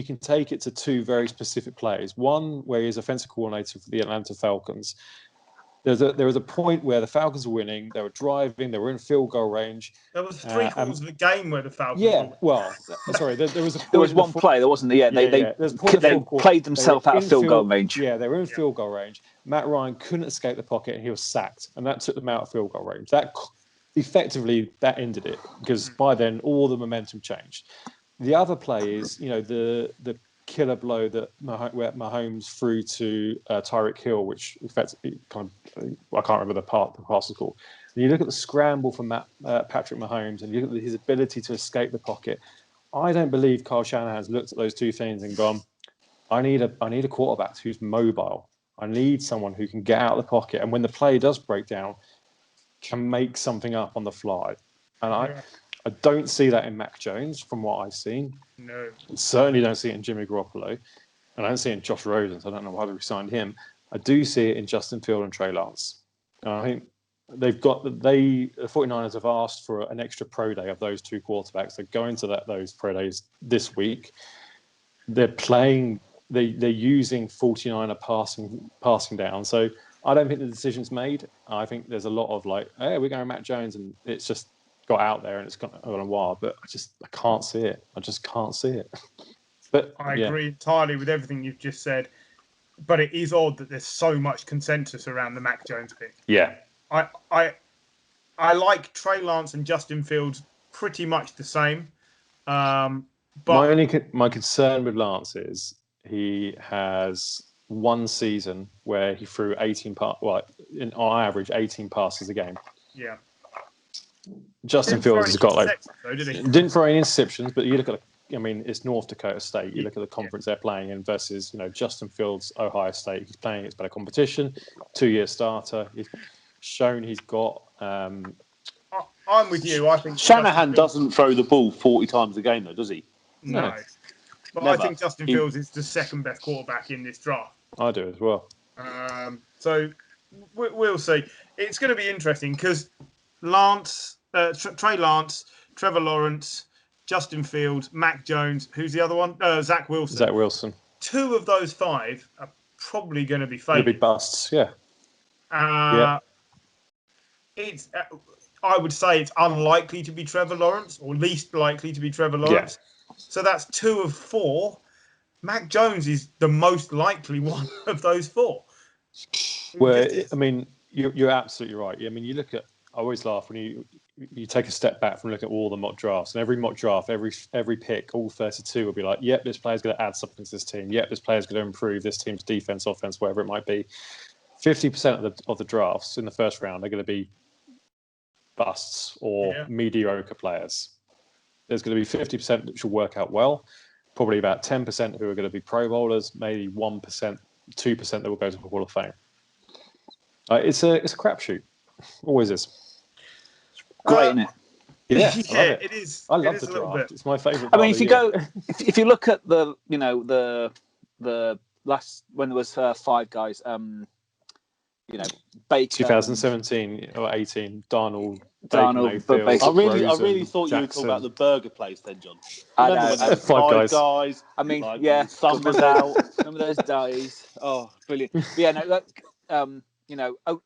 can take it to two very specific plays. One where he's offensive coordinator for the Atlanta Falcons. There was a point where the Falcons were winning. They were driving. They were in field goal range. There was three quarters of the game where the Falcons. Yeah, well, sorry. There was a point. There was one play. There wasn't. Yeah, they played themselves out of field goal range. Yeah, they were in field goal range. Matt Ryan couldn't escape the pocket, and he was sacked, and that took them out of field goal range. That effectively ended it because by then all the momentum changed. The other play is, the killer blow that Mahomes threw to Tyreek Hill, which effectively I can't remember the pass was called. And you look at the scramble from Patrick Mahomes, and you look at his ability to escape the pocket. I don't believe Kyle Shanahan's looked at those two things and gone, I need a quarterback who's mobile. I need someone who can get out of the pocket, and when the play does break down, can make something up on the fly. And I don't see that in Mac Jones from what I've seen. No. Certainly don't see it in Jimmy Garoppolo. And I don't see it in Josh Rosen, so I don't know why we signed him. I do see it in Justin Field and Trey Lance. And I think the 49ers have asked for an extra pro day of those two quarterbacks. They're going to those pro days this week. They're using 49er passing down. So I don't think the decision's made. I think there's a lot of hey, we're going Mac Jones, and it's just got out there and it's gone a while, but I can't see it. I just can't see it. But I agree entirely with everything you've just said. But it is odd that there's so much consensus around the Mac Jones pick. Yeah. I like Trey Lance and Justin Fields pretty much the same. But my concern with Lance is he has one season where he threw 18 on average 18 passes a game. Yeah. Justin Fields has got didn't throw any interceptions, but you look at it's North Dakota State. You look at the conference they're playing in versus Justin Fields, Ohio State. He's playing against better competition. 2-year starter. He's shown he's got. I'm with you. I think Shanahan doesn't throw the ball 40 times a game, though, does he? No. But Never. I think Justin Fields is the second best quarterback in this draft. I do as well. So we'll see. It's going to be interesting because Trey Lance, Trevor Lawrence, Justin Fields, Mac Jones. Who's the other one? Zach Wilson. Zach Wilson. 2 of those 5 are probably going to be fake. They'll be busts. Yeah. It's. I would say it's unlikely to be Trevor Lawrence, or least likely to be Trevor Lawrence. Yeah. So that's 2 of 4. Mac Jones is the most likely one of those 4. Well, you're absolutely right. I mean, you look at. I always laugh when you take a step back from looking at all the mock drafts, and every mock draft, every pick, all 32 will be like, yep, this player's going to add something to this team. Yep, this player's going to improve this team's defense, offense, whatever it might be. 50% of the drafts in the first round are going to be busts or mediocre players. There's going to be 50% that should work out well, probably about 10% who are going to be Pro Bowlers, maybe 1%, 2% that will go to the Hall of Fame. It's a crapshoot. Always is. Great, isn't it? Yeah, it is. I love the draft. It's my favourite. I mean, if you look at the last when there was 5 guys, Baker, 2017 or 18, Darnold, Baker, I really Rosen, thought Jackson. you were talking about the burger place then, John. I know. 5 guys. I mean, sun was out. Remember those days? Oh, brilliant! But yeah, no,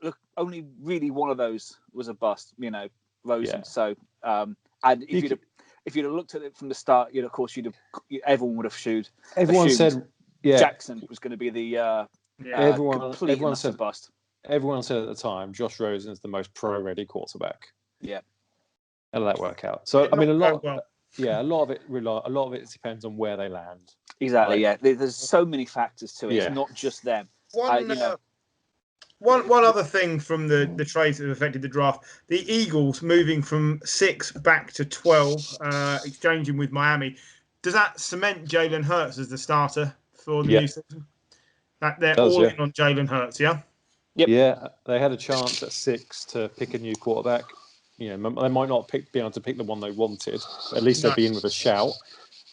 look, only really one of those was a bust. Rosen. Yeah. So, and if you'd have looked at it from the start, of course, everyone would have assumed. Everyone said, Jackson was going to be the everyone said bust. Everyone said at the time, Josh Rosen is the most pro-ready quarterback. Yeah, how did that work out? So, a lot of it depends on where they land. Exactly. There's so many factors to it. Yeah. It's not just them. One other thing from the trades that have affected the draft: the Eagles moving from 6 back to 12, exchanging with Miami. Does that cement Jalen Hurts as the starter for the new season? They're all in on Jalen Hurts, yeah? Yep. Yeah, they had a chance at 6 to pick a new quarterback. They might not be able to pick the one they wanted. But at least they'd be in with a shout.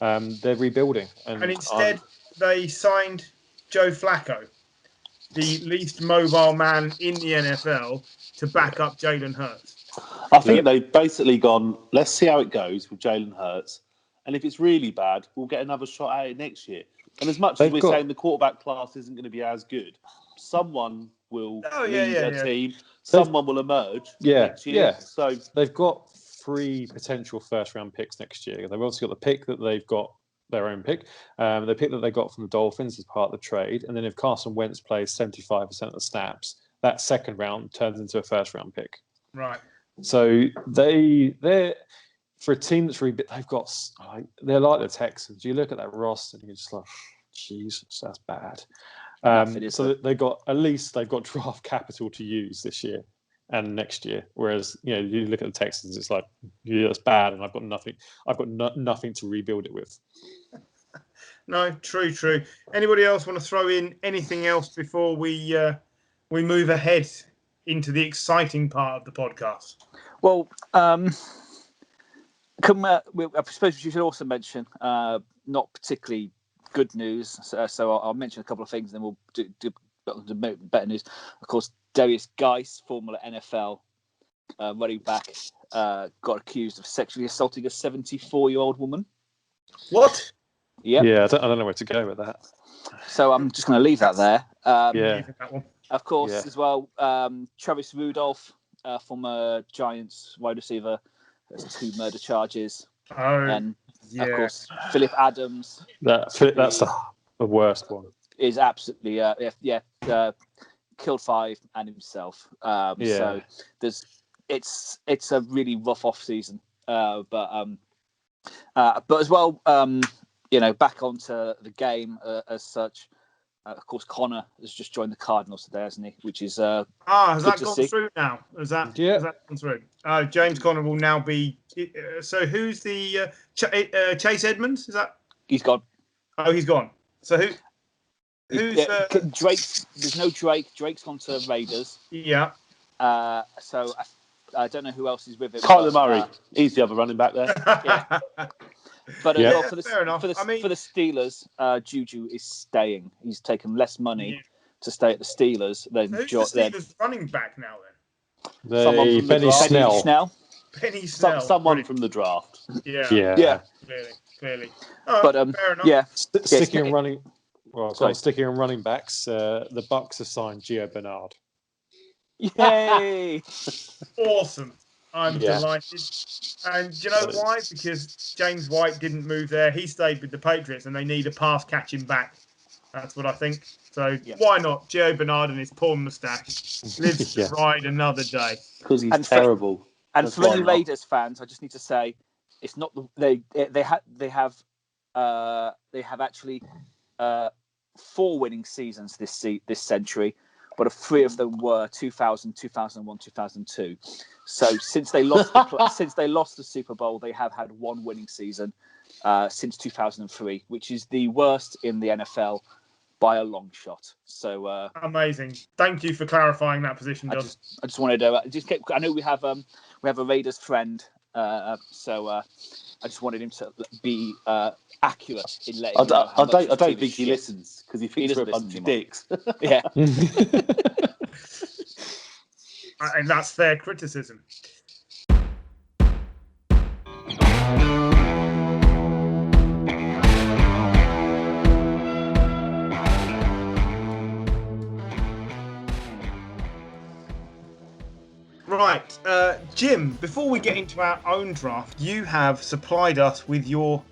They're rebuilding. And instead, they signed Joe Flacco, the least mobile man in the NFL, to back up Jalen Hurts. I think they've basically gone, let's see how it goes with Jalen Hurts. And if it's really bad, we'll get another shot at it next year. And as much as we're saying the quarterback class isn't going to be as good, someone will lead a team. Someone will emerge next year. So they've got 3 potential first-round picks next year. They've obviously got the pick that they've got, their own pick. The pick that they got from the Dolphins as part of the trade. And then if Carson Wentz plays 75% of the snaps, that second round turns into a first-round pick. Right. So they're for a team that's really big, they're like the Texans. You look at that roster and you're just like, Jesus, that's bad. So they've got draft capital to use this year and next year. Whereas you look at the Texans, it's like, yeah, that's bad, and I've got nothing. I've got nothing to rebuild it with. No, true. Anybody else want to throw in anything else before we move ahead into the exciting part of the podcast? Well, I suppose we should also mention not particularly good news. So I'll mention a couple of things, and then we'll do better news. Of course, Darius Geis, former NFL running back, got accused of sexually assaulting a 74-year-old woman. What? Yep. Yeah, I don't know where to go with that. So I'm just going to leave that there. That one. Of course, as well, Travis Rudolph, former Giants wide receiver, has 2 murder charges. And of course, Philip Adams. That's the worst one. Is absolutely killed 5 and himself. So it's a really rough off season. But as well, back onto the game as such. Of course, Connor has just joined the Cardinals today, hasn't he? Which is has that gone through now? Has that gone through? James Conner will now be. So who's the Chase Edmonds? Is that? He's gone. Oh, he's gone. So who's Drake? There's no Drake. Drake's gone to Raiders. Yeah. So I don't know who else is with him. Kyler Murray. He's the other running back there. Yeah. But for the Steelers, Juju is staying. He's taken less money to stay at the Steelers than who's the Steelers running back now then? Benny Snell. Benny Snell. Someone from the draft. Yeah. Clearly. But fair enough. Yeah. Sticking and running backs. The Bucks have signed Gio Bernard. Yay! Awesome. I'm delighted. And do you know why? Because James White didn't move there. He stayed with the Patriots, and they need a pass catching back. That's what I think. So why not? Gio Bernard and his poor moustache lives to ride another day. Because he's terrible. For any Raiders fans, I just need to say, it's not they have actually 4 winning seasons this century. But 3 of them were 2000, 2001, 2002. So since they lost the Super Bowl, they have had 1 winning season since 2003, which is the worst in the NFL by a long shot. So amazing! Thank you for clarifying that position, John. I just wanted to I know we have a Raiders friend, so I just wanted him to be accurate in letting. I don't think he listens because he thinks we're a bunch of dicks. Yeah. And that's fair criticism. Right, Jim, before we get into our own draft, you have supplied us with your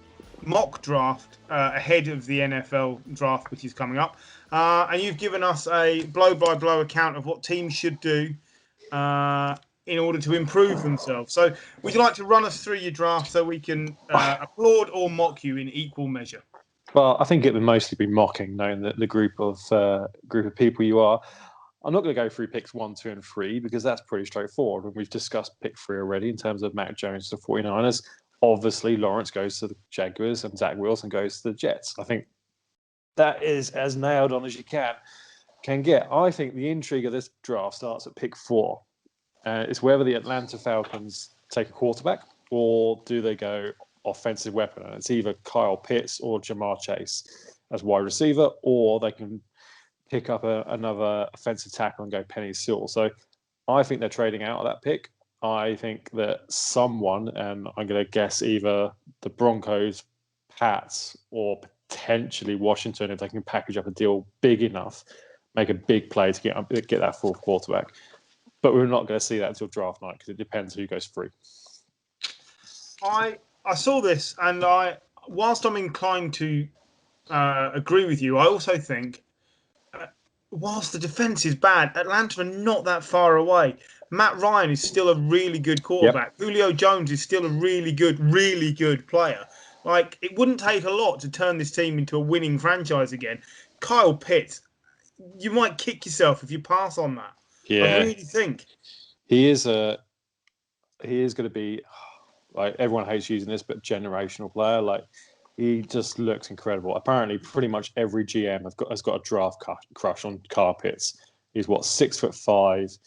mock draft ahead of the NFL draft, which is coming up. And you've given us a blow-by-blow account of what teams should do in order to improve themselves. So would you like to run us through your draft so we can applaud or mock you in equal measure? Well, I think it would mostly be mocking, knowing the group of people you are. I'm not going to go through picks 1, 2, and 3 because that's pretty straightforward. And we've discussed pick 3 already in terms of Mac Jones to 49ers. Obviously, Lawrence goes to the Jaguars and Zach Wilson goes to the Jets. I think that is as nailed on as you can get. I think the intrigue of this draft starts at pick 4. It's whether the Atlanta Falcons take a quarterback or do they go offensive weapon. And it's either Kyle Pitts or Jamar Chase as wide receiver, or they can pick up another offensive tackle and go Penny Sewell. So I think they're trading out of that pick. I think that someone, and I'm going to guess either the Broncos, Pats, or potentially Washington, if they can package up a deal big enough, make a big play to get that fourth quarterback. But we're not going to see that until draft night because it depends who goes free. I saw this, and whilst I'm inclined to agree with you, I also think whilst the defense is bad, Atlanta are not that far away. Matt Ryan is still a really good quarterback. Yep. Julio Jones is still a really good player. Like, it wouldn't take a lot to turn this team into a winning franchise again. Kyle Pitts, you might kick yourself if you pass on that. Yeah. I really think he is going to be, like, everyone hates using this, but generational player. Like, he just looks incredible. Apparently, pretty much every GM has got a draft crush on Kyle Pitts. He's 6'5",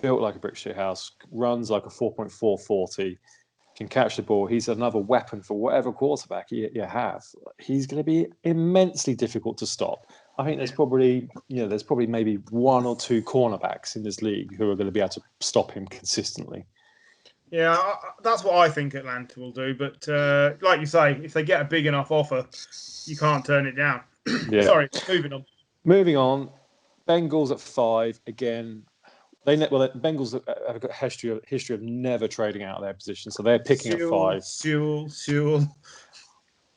built like a brick shit house, runs like a 4.440, can catch the ball. He's another weapon for whatever quarterback you have. He's going to be immensely difficult to stop. I think there's probably maybe one or two cornerbacks in this league who are going to be able to stop him consistently. Yeah, that's what I think Atlanta will do. But like you say, if they get a big enough offer, you can't turn it down. Yeah. Sorry, moving on. Bengals at 5 again. The Bengals have got a history of never trading out of their position, so they're picking at 5. Sewell.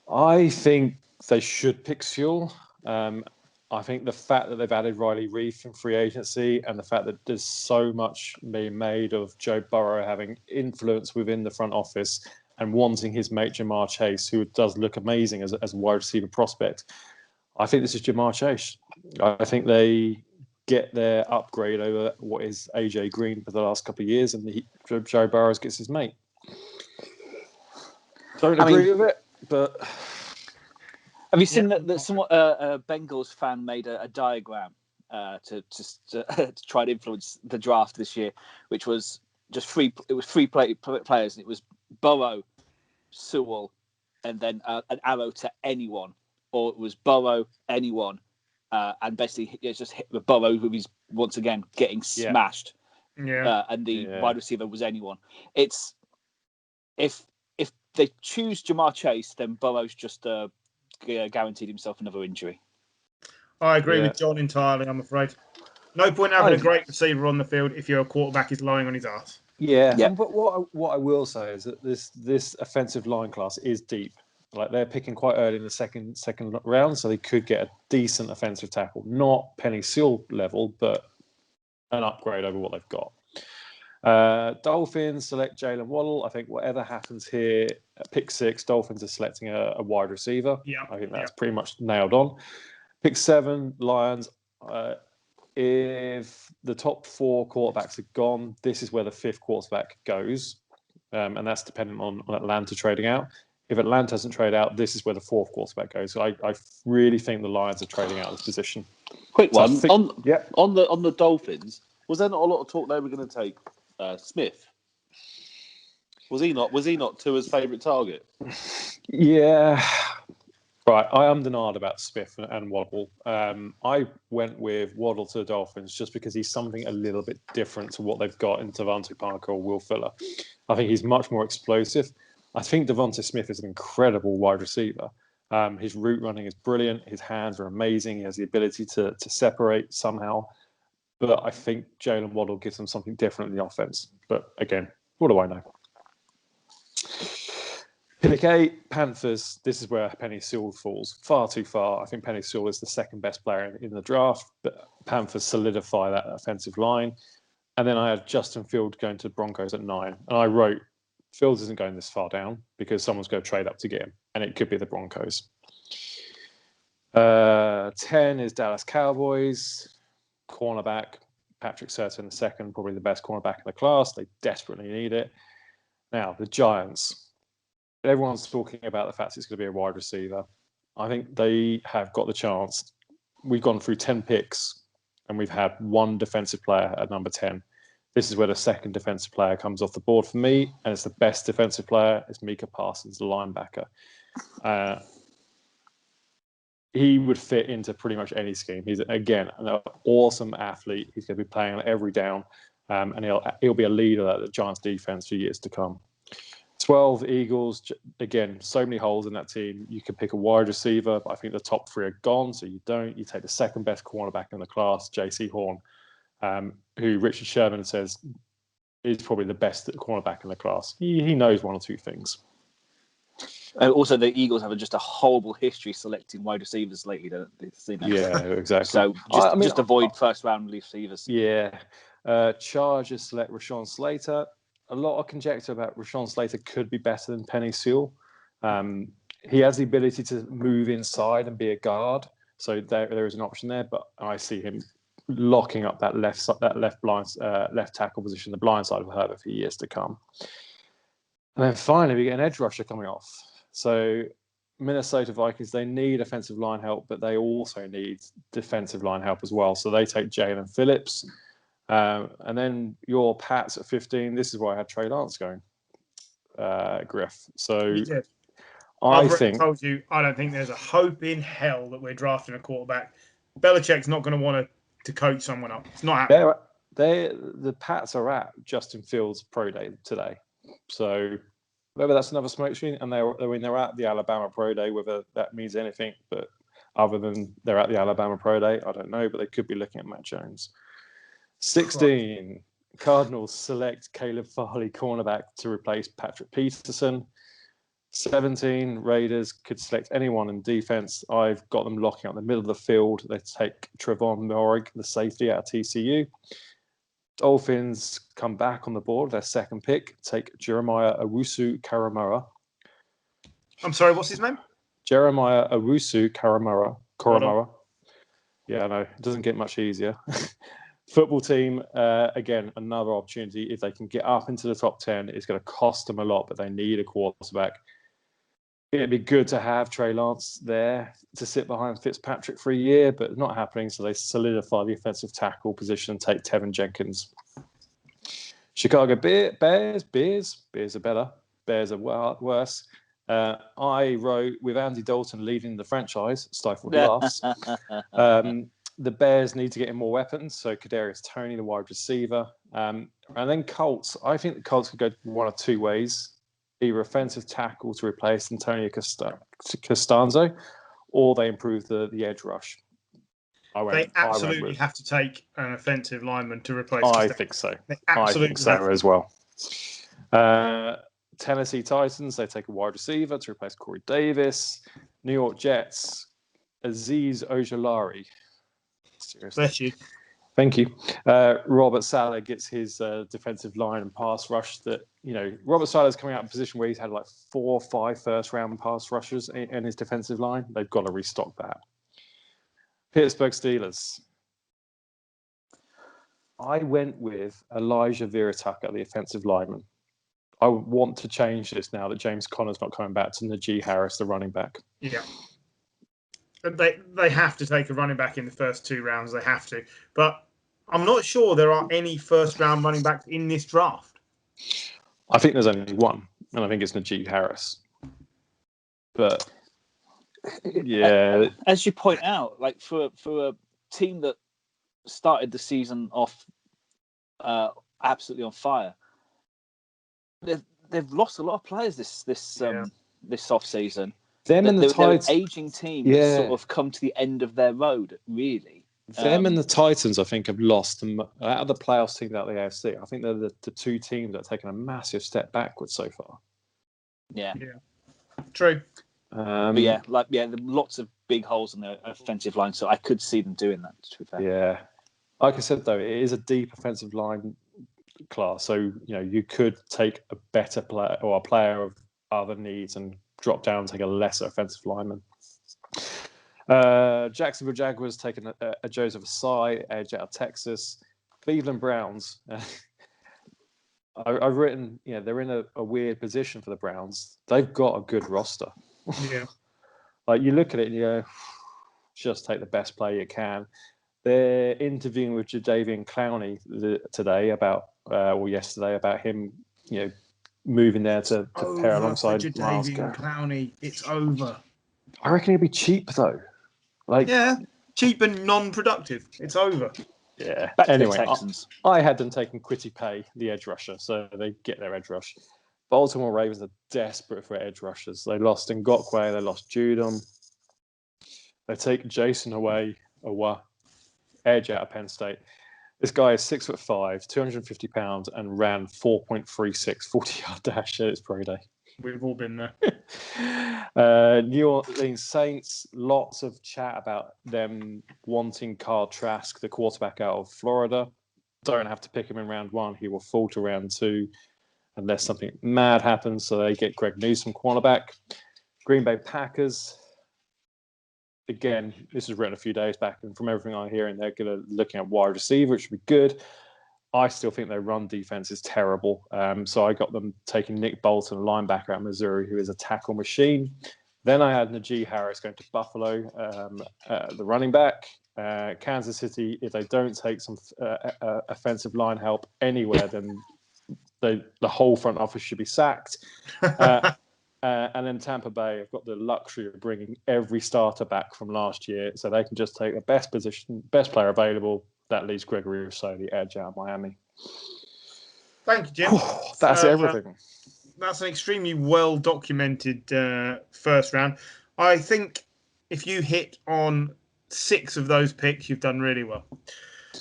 I think they should pick Sewell. I think the fact that they've added Riley Reef in free agency and the fact that there's so much being made of Joe Burrow having influence within the front office and wanting his mate Jamar Chase, who does look amazing as a wide receiver prospect, I think this is Jamar Chase. I think they get their upgrade over what is AJ Green for the last couple of years, and Joe Burrow gets his mate. Don't agree with it, but... Have you seen that a Bengals fan made a diagram to try to influence the draft this year, which was just three players, and it was Burrow, Sewell, and then an arrow to anyone, or it was Burrow, anyone, and basically it's just hit the Burrow, who is once again getting smashed, and the wide receiver was anyone. It's if they choose Jamar Chase, then Burrow's just guaranteed himself another injury. I agree with John entirely, I'm afraid. No point having a great receiver on the field if your quarterback is lying on his ass. Yeah. But what I will say is that this offensive line class is deep. Like, they're picking quite early in the second round, so they could get a decent offensive tackle. Not Penny Sewell level, but an upgrade over what they've got. Dolphins select Jalen Waddle. I think whatever happens here, at pick 6, Dolphins are selecting a wide receiver. Yeah, I think that's pretty much nailed on. Pick 7, Lions. If the top 4 quarterbacks are gone, this is where the 5th quarterback goes, and that's dependent on Atlanta trading out. If Atlanta doesn't trade out, this is where the 4th quarterback goes. So I really think the Lions are trading out of this position. Quick one on the Dolphins. Was there not a lot of talk they were going to take Smith? Was he not Tua's favourite target? Yeah. Right, I am denied about Smith and Waddle. I went with Waddle to the Dolphins just because he's something a little bit different to what they've got in Devontae Parker or Will Fuller. I think he's much more explosive. I think Devontae Smith is an incredible wide receiver. His route running is brilliant. His hands are amazing. He has the ability to separate somehow. But I think Jalen Waddle gives them something different in the offense. But again, what do I know? Pick 8, Panthers. This is where Penny Sewell falls. Far too far. I think Penny Sewell is the second best player in the draft, but Panthers solidify that offensive line. And then I had Justin Fields going to the Broncos at 9. And I wrote, Fields isn't going this far down because someone's going to trade up to get him. And it could be the Broncos. 10 is Dallas Cowboys. Cornerback, Patrick Surtain II, probably the best cornerback in the class. They desperately need it. Now, the Giants. Everyone's talking about the fact it's going to be a wide receiver. I think they have got the chance. We've gone through 10 picks and we've had one defensive player at number 10. This is where the second defensive player comes off the board for me, and it's the best defensive player. It's Micah Parsons, the linebacker. He would fit into pretty much any scheme. He's, again, an awesome athlete. He's going to be playing every down. and he'll be a leader of the Giants defense for years to come. 12 Eagles, again, so many holes in that team. You can pick a wide receiver, but I think the top 3 are gone, so you don't. You take the second best cornerback in the class, J.C. Horn, who Richard Sherman says is probably the best cornerback in the class. He knows 1 or 2 things. Also, the Eagles have just a horrible history selecting wide receivers lately, don't they? Yeah, exactly. So just avoid first-round receivers. Yeah. Chargers select Rashawn Slater. A lot of conjecture about Rashawn Slater could be better than Penei Sewell. He has the ability to move inside and be a guard, so there is an option there. But I see him locking up that left tackle position, the blind side of Herbert, for years to come. And then finally, we get an edge rusher coming off. So Minnesota Vikings, they need offensive line help, but they also need defensive line help as well. So they take Jalen Phillips. And then your Pats at 15. This is where I had Trey Lance going, Griff. So I've told you, I don't think there's a hope in hell that we're drafting a quarterback. Belichick's not going to want to coach someone up. It's not happening. The Pats are at Justin Fields' pro day today. So whether that's another smoke screen, and they're at the Alabama pro day, whether that means anything, but other than they're at the Alabama pro day, I don't know, but they could be looking at Matt Jones. 16, Cardinals select Caleb Farley, cornerback, to replace Patrick Peterson. 17, Raiders could select anyone in defense. I've got them locking up the middle of the field. They take Trevon Moehrig, the safety, out of TCU. Dolphins come back on the board. Their second pick, take Jeremiah Owusu-Koramoah. I'm sorry, what's his name? Jeremiah Owusu-Koramoah. Yeah, I know. It doesn't get much easier. Football team, again, another opportunity. If they can get up into the top 10, it's going to cost them a lot, but they need a quarterback. It'd be good to have Trey Lance there to sit behind Fitzpatrick for a year, but it's not happening, so they solidify the offensive tackle position and take Tevin Jenkins. Chicago Bears are better. Bears are worse. I wrote, with Andy Dalton leading the franchise, stifled laughs. The Bears need to get in more weapons. So Kadarius Toney, the wide receiver. And then Colts. I think the Colts could go 1 or 2 ways. Either offensive tackle to replace Antonio Costanzo, or they improve the edge rush. They absolutely have to take an offensive lineman to replace I Costanzo. think so. I think so as well. Tennessee Titans, they take a wide receiver to replace Corey Davis. New York Jets, Azeez Ojulari. Seriously. Bless you. Thank you. Robert Saleh gets his defensive line and pass rush. That, Robert Saleh's coming out of a position where he's had like 4 or 5 first-round pass rushers in his defensive line. They've got to restock that. Pittsburgh Steelers. I went with Elijah Vera Tucker, the offensive lineman. I want to change this now that James Conner's not coming back to Najee Harris, the running back. Yeah. They have to take a running back in the first 2 rounds. They have to. But I'm not sure there are any first-round running backs in this draft. I think there's only one, and I think it's Najee Harris. But, yeah. As you point out, like for a team that started the season off absolutely on fire, they've lost a lot of players this off season. Them and the Titans, aging team, that sort of come to the end of their road. Really, them and the Titans, I think, have lost out of the playoffs teams out of the AFC. I think they're the 2 teams that have taken a massive step backwards so far. Yeah, true. But lots of big holes in the offensive line, so I could see them doing that. To be fair. Yeah, like I said though, it is a deep offensive line class, so you could take a better player or a player of other needs and drop down and take a lesser offensive lineman. Jacksonville Jaguars taking a Joseph Asai, edge out of Texas. Cleveland Browns. I've written, they're in a weird position for the Browns. They've got a good roster. Yeah. Like you look at it and you go, just take the best player you can. They're interviewing with Jadeveon Clowney yesterday about him, moving there to pair alongside Miles Garrett. Clowney, it's over. I reckon he'd be cheap though. Cheap and non-productive. It's over. Yeah. Back to Anyway, the Texans. I had them taking Quitty Pay, the edge rusher, so they get their edge rush. Baltimore Ravens are desperate for edge rushers. They lost Ngakwe, they lost Judon. They take Jason away, edge out of Penn State. This guy is 6'5", 250 pounds, and ran 4.36 40-yard dash at his pro day. We've all been there. New Orleans Saints, lots of chat about them wanting Kyle Trask, the quarterback out of Florida. Don't have to pick him in round 1. He will fall to round 2 unless something mad happens. So they get Greg Newsome, cornerback. Green Bay Packers. Again, this was written a few days back, and from everything I'm hearing, they're going to looking at wide receiver, which would be good. I still think their run defense is terrible. So I got them taking Nick Bolton, a linebacker at Missouri, who is a tackle machine. Then I had Najee Harris going to Buffalo, the running back. Kansas City, if they don't take some offensive line help anywhere, then the whole front office should be sacked. And then Tampa Bay have got the luxury of bringing every starter back from last year, so they can just take the best player available. That leaves Gregory Rousseau, the edge out of Miami. Thank you, Jim. That's everything. That's an extremely well-documented first round. I think if you hit on 6 of those picks, you've done really well.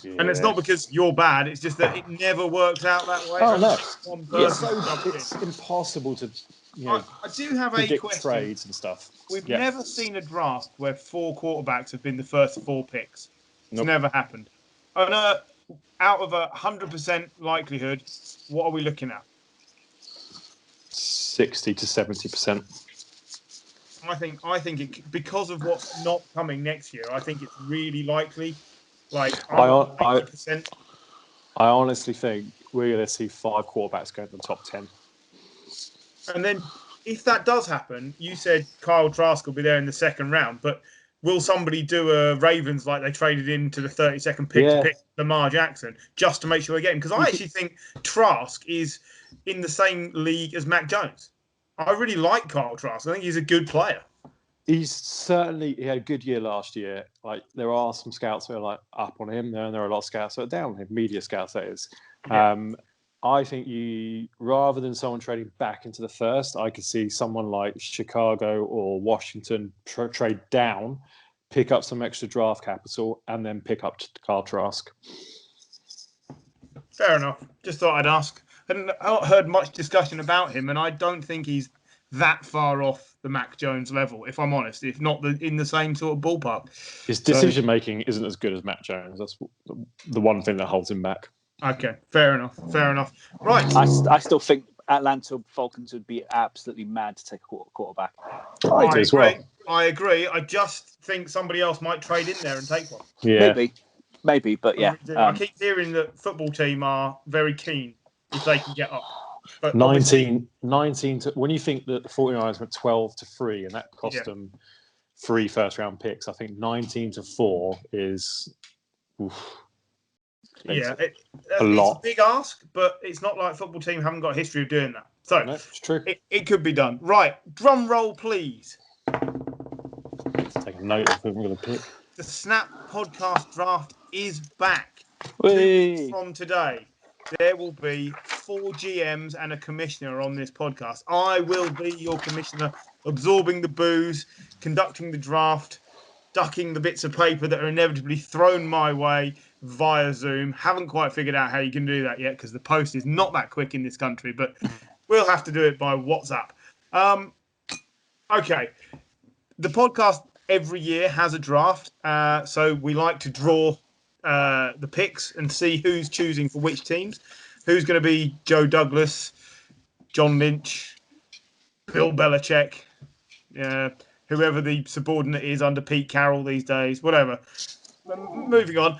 Yeah. And it's not because you're bad, it's just that it never works out that way. Oh, no. One person it's impossible to I do have a question. Trades and stuff. We've never seen a draft where 4 quarterbacks have been the first 4 picks. It's never happened. And out of 100% likelihood, what are we looking at? 60 to 70%. I think it, because of what's not coming next year, I think it's really likely. Like 80%. I honestly think we're going to see 5 quarterbacks go to the top 10. And then, if that does happen, you said Kyle Trask will be there in the second round, but will somebody do a Ravens like they traded into the 32nd pick to pick Lamar Jackson just to make sure they get him? Because I actually think Trask is in the same league as Mac Jones. I really like Kyle Trask. I think he's a good player. He had a good year last year. Like, there are some scouts who are like up on him there, and there are a lot of scouts who are down on him, media scouts that is. Yeah. I think rather than someone trading back into the first, I could see someone like Chicago or Washington trade down, pick up some extra draft capital, and then pick up Kyle Trask. Fair enough. Just thought I'd ask. I hadn't heard much discussion about him, and I don't think he's that far off the Mac Jones level, if I'm honest, if not in the same sort of ballpark. His decision-making isn't as good as Mac Jones. That's the one thing that holds him back. Okay, fair enough. Right. I still think Atlanta Falcons would be absolutely mad to take a quarterback. I do as well. I agree. I just think somebody else might trade in there and take one. Yeah. Maybe, but yeah. I keep hearing that football team are very keen if they can get up. But 19 to, when you think that the 49ers went 12-3 and that cost them 3 first-round picks, I think 19-4 is... Oof. Yeah, it's a big ask, but it's not like football team haven't got a history of doing that. So no, it's true. It could be done. Right, drum roll, please. Let's take a note of who we're going to pick. The Snap Podcast Draft is back. From today, there will be 4 GMs and a commissioner on this podcast. I will be your commissioner, absorbing the booze, conducting the draft, ducking the bits of paper that are inevitably thrown my way via Zoom. Haven't quite figured out how you can do that yet because the post is not that quick in this country, but we'll have to do it by WhatsApp. Okay. The podcast every year has a draft, so we like to draw the picks and see who's choosing for which teams. Who's going to be Joe Douglas, John Lynch, Bill Belichick, whoever the subordinate is under Pete Carroll these days, whatever. Moving on.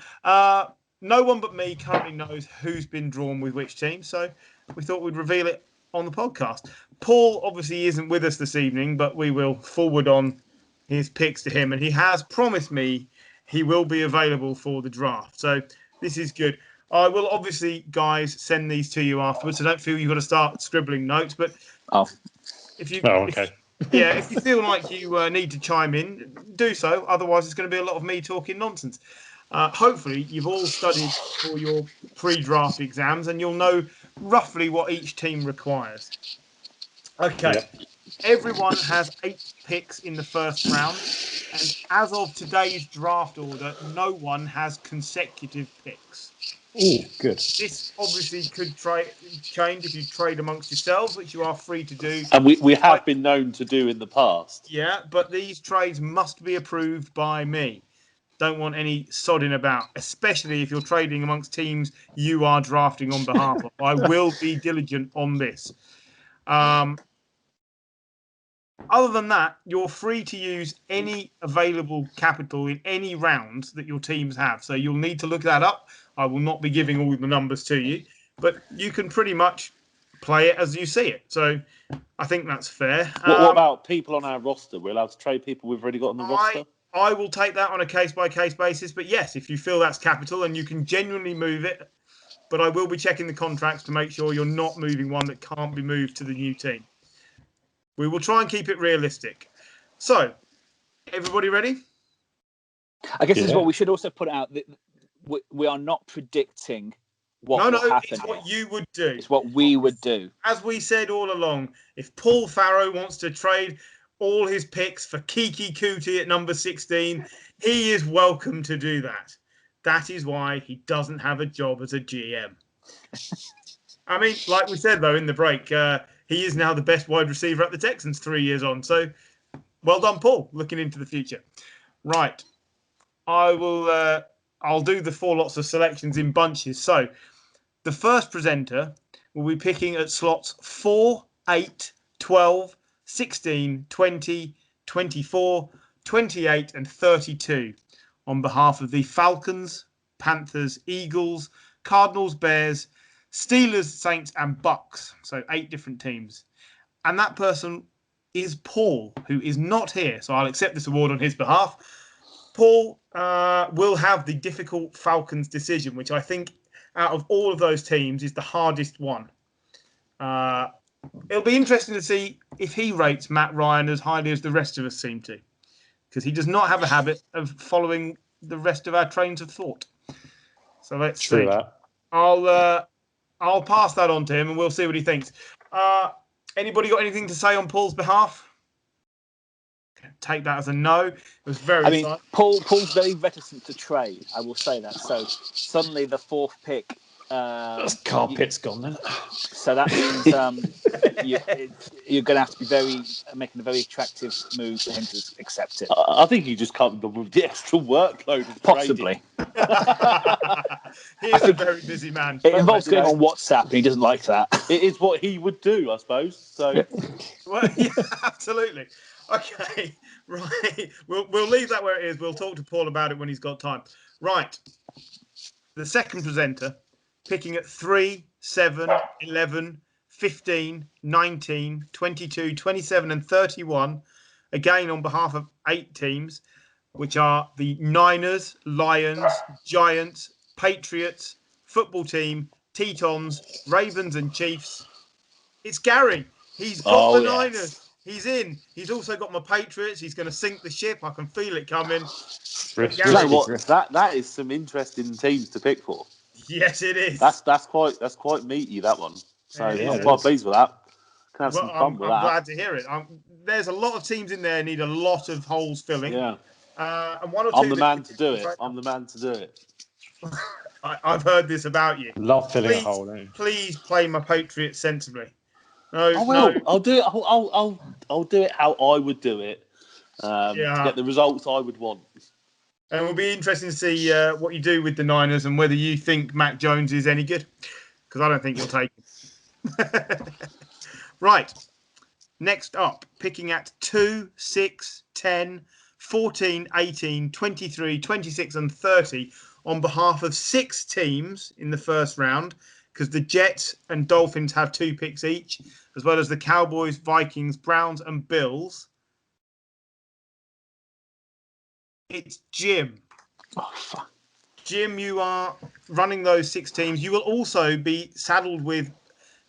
No one but me currently knows who's been drawn with which team, so we thought we'd reveal it on the podcast. Paul obviously isn't with us this evening, but we will forward on his picks to him, and he has promised me he will be available for the draft. So this is good. I will obviously, guys, send these to you afterwards, so don't feel you've got to start scribbling notes. But if you feel like you need to chime in, do so. Otherwise, it's going to be a lot of me talking nonsense. Hopefully, you've all studied for your pre-draft exams and you'll know roughly what each team requires. Okay. Yep. Everyone has 8 picks in the first round. And as of today's draft order, no one has consecutive picks. Oh, good. This obviously could change if you trade amongst yourselves, which you are free to do. And we have been known to do in the past. Yeah, but these trades must be approved by me. Don't want any sodding about, especially if you're trading amongst teams you are drafting on behalf of. I will be diligent on this. Other than that, you're free to use any available capital in any rounds that your teams have. So you'll need to look that up. I will not be giving all the numbers to you, but you can pretty much play it as you see it. So I think that's fair. What about people on our roster? We're allowed to trade people we've already got on the roster? I will take that on a case-by-case basis. But yes, if you feel that's capital and you can genuinely move it, but I will be checking the contracts to make sure you're not moving one that can't be moved to the new team. We will try and keep it realistic. So, everybody ready? I guess this is what we should also put out. We are not predicting what will happen. It's what you would do. It's what we would do. As we said all along, if Paul Farrow wants to trade all his picks for Kiki Kuti at number 16, he is welcome to do that. That is why he doesn't have a job as a GM. I mean, like we said, though, in the break, he is now the best wide receiver at the Texans 3 years on. So, well done, Paul, looking into the future. Right. I'll do the 4 lots of selections in bunches. So, the first presenter will be picking at slots 4, 8, 12, 16, 20, 24, 28, and 32 on behalf of the Falcons, Panthers, Eagles, Cardinals, Bears, Steelers, Saints, and Bucks. So 8 different teams. And that person is Paul, who is not here. So I'll accept this award on his behalf. Paul will have the difficult Falcons decision, which I think out of all of those teams is the hardest one. It'll be interesting to see if he rates Matt Ryan as highly as the rest of us seem to, because he does not have a habit of following the rest of our trains of thought. So let's see. That. I'll pass that on to him and we'll see what he thinks. Anybody got anything to say on Paul's behalf? Take that as a no. It was very. I mean, Paul's very reticent to trade. I will say that. So suddenly the 4th pick. Carpet's gone then. So that means you're going to have to be making a very attractive move for him to accept it. I think he just can't be with the extra workload. Possibly. He's a very busy man. It involves going on WhatsApp, and he doesn't like that. It is what he would do, I suppose. So, well, yeah, absolutely. Okay, right. We'll leave that where it is. We'll talk to Paul about it when he's got time. Right. The second presenter, picking at 3, 7, 11, 15, 19, 22, 27, and 31, again on behalf of 8 teams, which are the Niners, Lions, Giants, Patriots, football team, Tetons, Ravens, and Chiefs. It's Gary. He's got the Niners. He's in. He's also got my Patriots. He's going to sink the ship. I can feel it coming. That is some interesting teams to pick for. Yes, it is. That's quite meaty, that one. So I'm quite pleased with that. Can have some fun with that. I'm glad to hear it. There's a lot of teams in there need a lot of holes filling. Yeah. And one or two. I'm the man to do it. I'm the man to do it. I've heard this about you. Love filling a hole, don't you? Please play my Patriots sensibly. No, I will. No. I'll do it. I'll do it how I would do it. To get the results I would want. And it will be interesting to see what you do with the Niners and whether you think Mac Jones is any good. Because I don't think you'll take him. Right. Next up, picking at 2, 6, 10, 14, 18, 23, 26, and 30 on behalf of 6 teams in the first round, because the Jets and Dolphins have 2 picks each, as well as the Cowboys, Vikings, Browns, and Bills. It's Jim. Oh, fuck. Jim, you are running those 6 teams. You will also be saddled with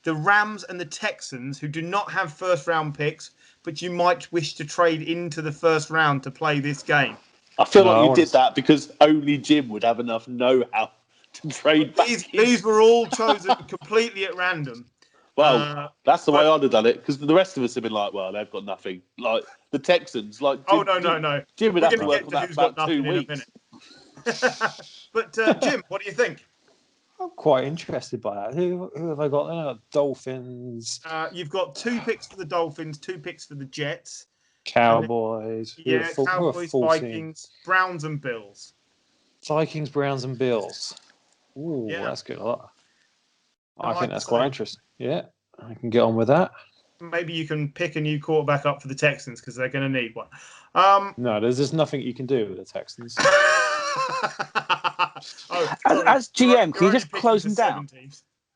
the Rams and the Texans, who do not have first-round picks, but you might wish to trade into the first round to play this game. I feel like you did that because only Jim would have enough know-how to trade back these were all chosen completely at random. Well, that's the way I'd have done it, because the rest of us have been like, well, they've got nothing. Like the Texans, like Jim, no. Jim would We're have going to to work get on to that who's for got about 2 nothing in a weeks. minute. But Jim, what do you think? I'm quite interested by that. Who have I got there? Dolphins. You've got 2 picks for the Dolphins, 2 picks for the Jets. Cowboys. Cowboys, Vikings, Browns and Bills. Vikings, Browns and Bills. Ooh, that's good. I think that's quite interesting. Yeah, I can get on with that. Maybe you can pick a new quarterback up for the Texans because they're going to need one. No, there's just nothing you can do with the Texans. As GM, can you just close them down?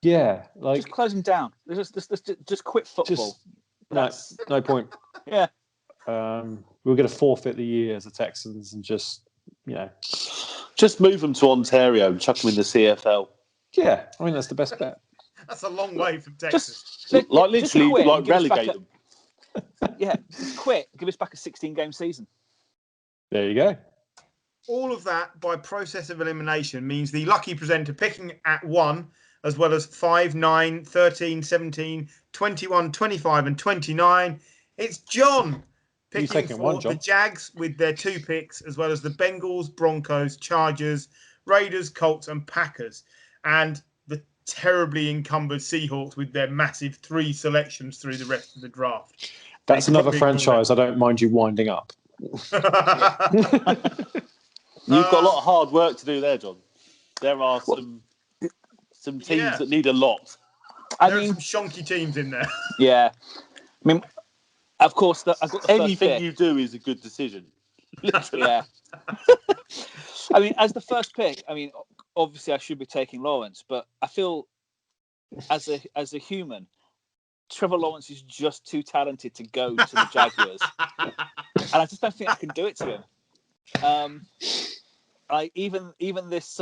Yeah, just close them down. Just quit football. No point. Yeah. We're going to forfeit the year as the Texans and just move them to Ontario and chuck them in the CFL. Yeah, I mean that's the best bet. That's a long way from Texas. Literally relegate them. Just quit. Give us back a 16-game season. There you go. All of that by process of elimination means the lucky presenter picking at 1, as well as 5, 9, 13, 17, 21, 25 and 29. It's John picking for the Jags with their 2 picks, as well as the Bengals, Broncos, Chargers, Raiders, Colts and Packers. And the terribly encumbered Seahawks with their massive 3 selections through the rest of the draft. That's another franchise I don't mind you winding up. You've got a lot of hard work to do there, John. There are some teams that need a lot. There are some shonky teams in there. Yeah. I mean, of course, I've got the anything first pick. You do is a good decision. Literally. Yeah. I mean, as the first pick, obviously I should be taking Lawrence, but I feel as a human, Trevor Lawrence is just too talented to go to the Jaguars, and I just don't think I can do it to him. Even this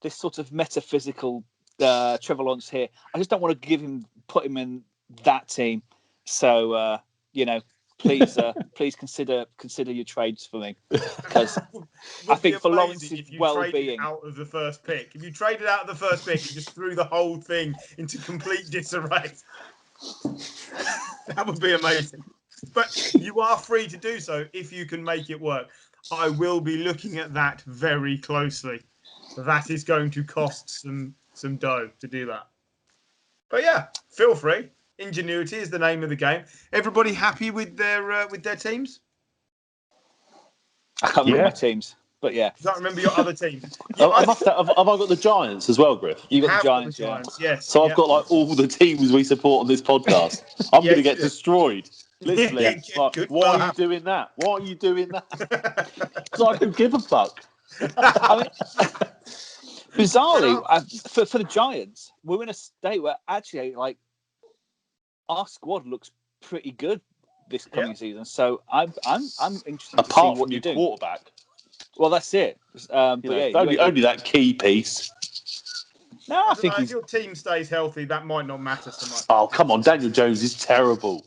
this sort of metaphysical Trevor Lawrence here, I just don't want to put him in that team. So please consider your trades for me, because I think for Lawrence's well-being. Out of the first pick, if you traded out of the first pick, you just threw the whole thing into complete disarray. That would be amazing. But you are free to do so if you can make it work. I will be looking at that very closely. That is going to cost some dough to do that. But yeah, feel free. Ingenuity is the name of the game. Everybody happy with their teams? I can't remember my teams, but yeah. You can't remember your other teams. Have I got the Giants as well, Griff? You got the Giants, yes. So I've got all the teams we support on this podcast. I'm going to get destroyed. Literally. Why are you doing that? Why are you doing that? Because I don't give a fuck. Bizarrely, for the Giants, we're in a state where actually, our squad looks pretty good this coming season. So I'm interested to see what you do. Quarterback. Well, that's it. Only that key piece. No, I think if your team stays healthy, that might not matter so much. Oh, come on. Daniel Jones is terrible.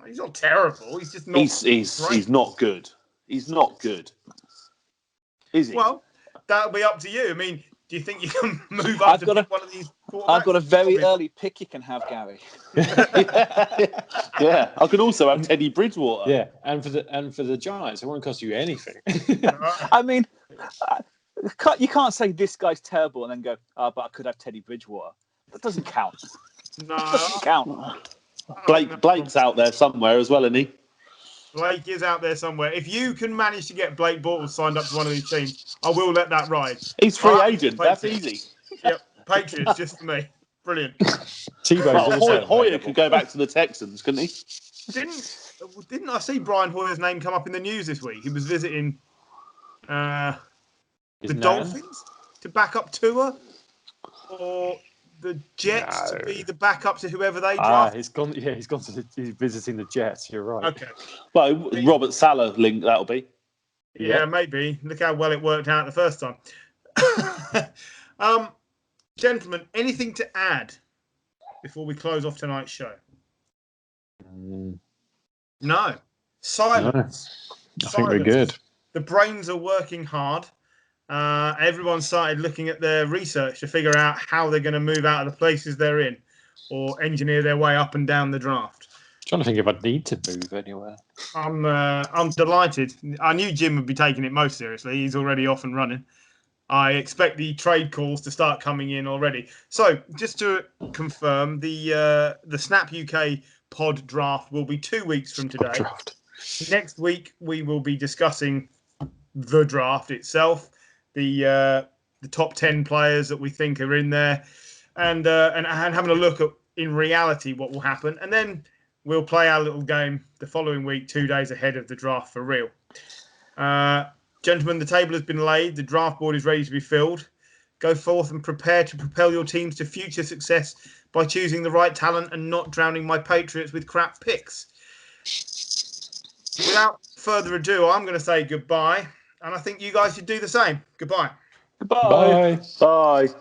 He's not terrible. He's just not He's not good. He's not good. Is he? Well, that'll be up to you. I mean, do you think you can move up to one of these quarterbacks? I've got a very early pick you can have, Gary. Yeah. I could also have Teddy Bridgewater. Yeah, and for the Giants, it won't cost you anything. I mean, you can't say this guy's terrible and then go, but I could have Teddy Bridgewater. That doesn't count. No. That doesn't count. Blake's out there somewhere as well, isn't he? Blake is out there somewhere. If you can manage to get Blake Bortles signed up to one of these teams, I will let that ride. He's free agent. That's easy. Yep, Patriots just for me. Brilliant. Hoyer could go back to the Texans, couldn't he? Didn't I see Brian Hoyer's name come up in the news this week? He was visiting the Dolphins to back up Tua, or the Jets to be the backup to whoever they draft. He's gone to he's visiting the Jets. You're right. Okay. Well, Robert Saleh link that'll be. Yeah, maybe. Look how well it worked out the first time. Gentlemen, anything to add before we close off tonight's show? No. Silence. I think we're good. the brains are working hard. Everyone started looking at their research to figure out how they're going to move out of the places they're in or engineer their way up and down the draft. Trying to think if I'd need to move anywhere. I'm delighted. I knew Jim would be taking it most seriously. He's already off and running. I expect the trade calls to start coming in already. So, just to confirm, the Snap UK pod draft will be 2 weeks from today. Draft. Next week, we will be discussing the draft itself, the top 10 players that we think are in there, and having a look at, in reality, what will happen. And then we'll play our little game the following week, 2 days ahead of the draft for real. Gentlemen, the table has been laid. The draft board is ready to be filled. Go forth and prepare to propel your teams to future success by choosing the right talent and not drowning my Patriots with crap picks. Without further ado, I'm going to say goodbye, and I think you guys should do the same. Goodbye. Goodbye. Bye.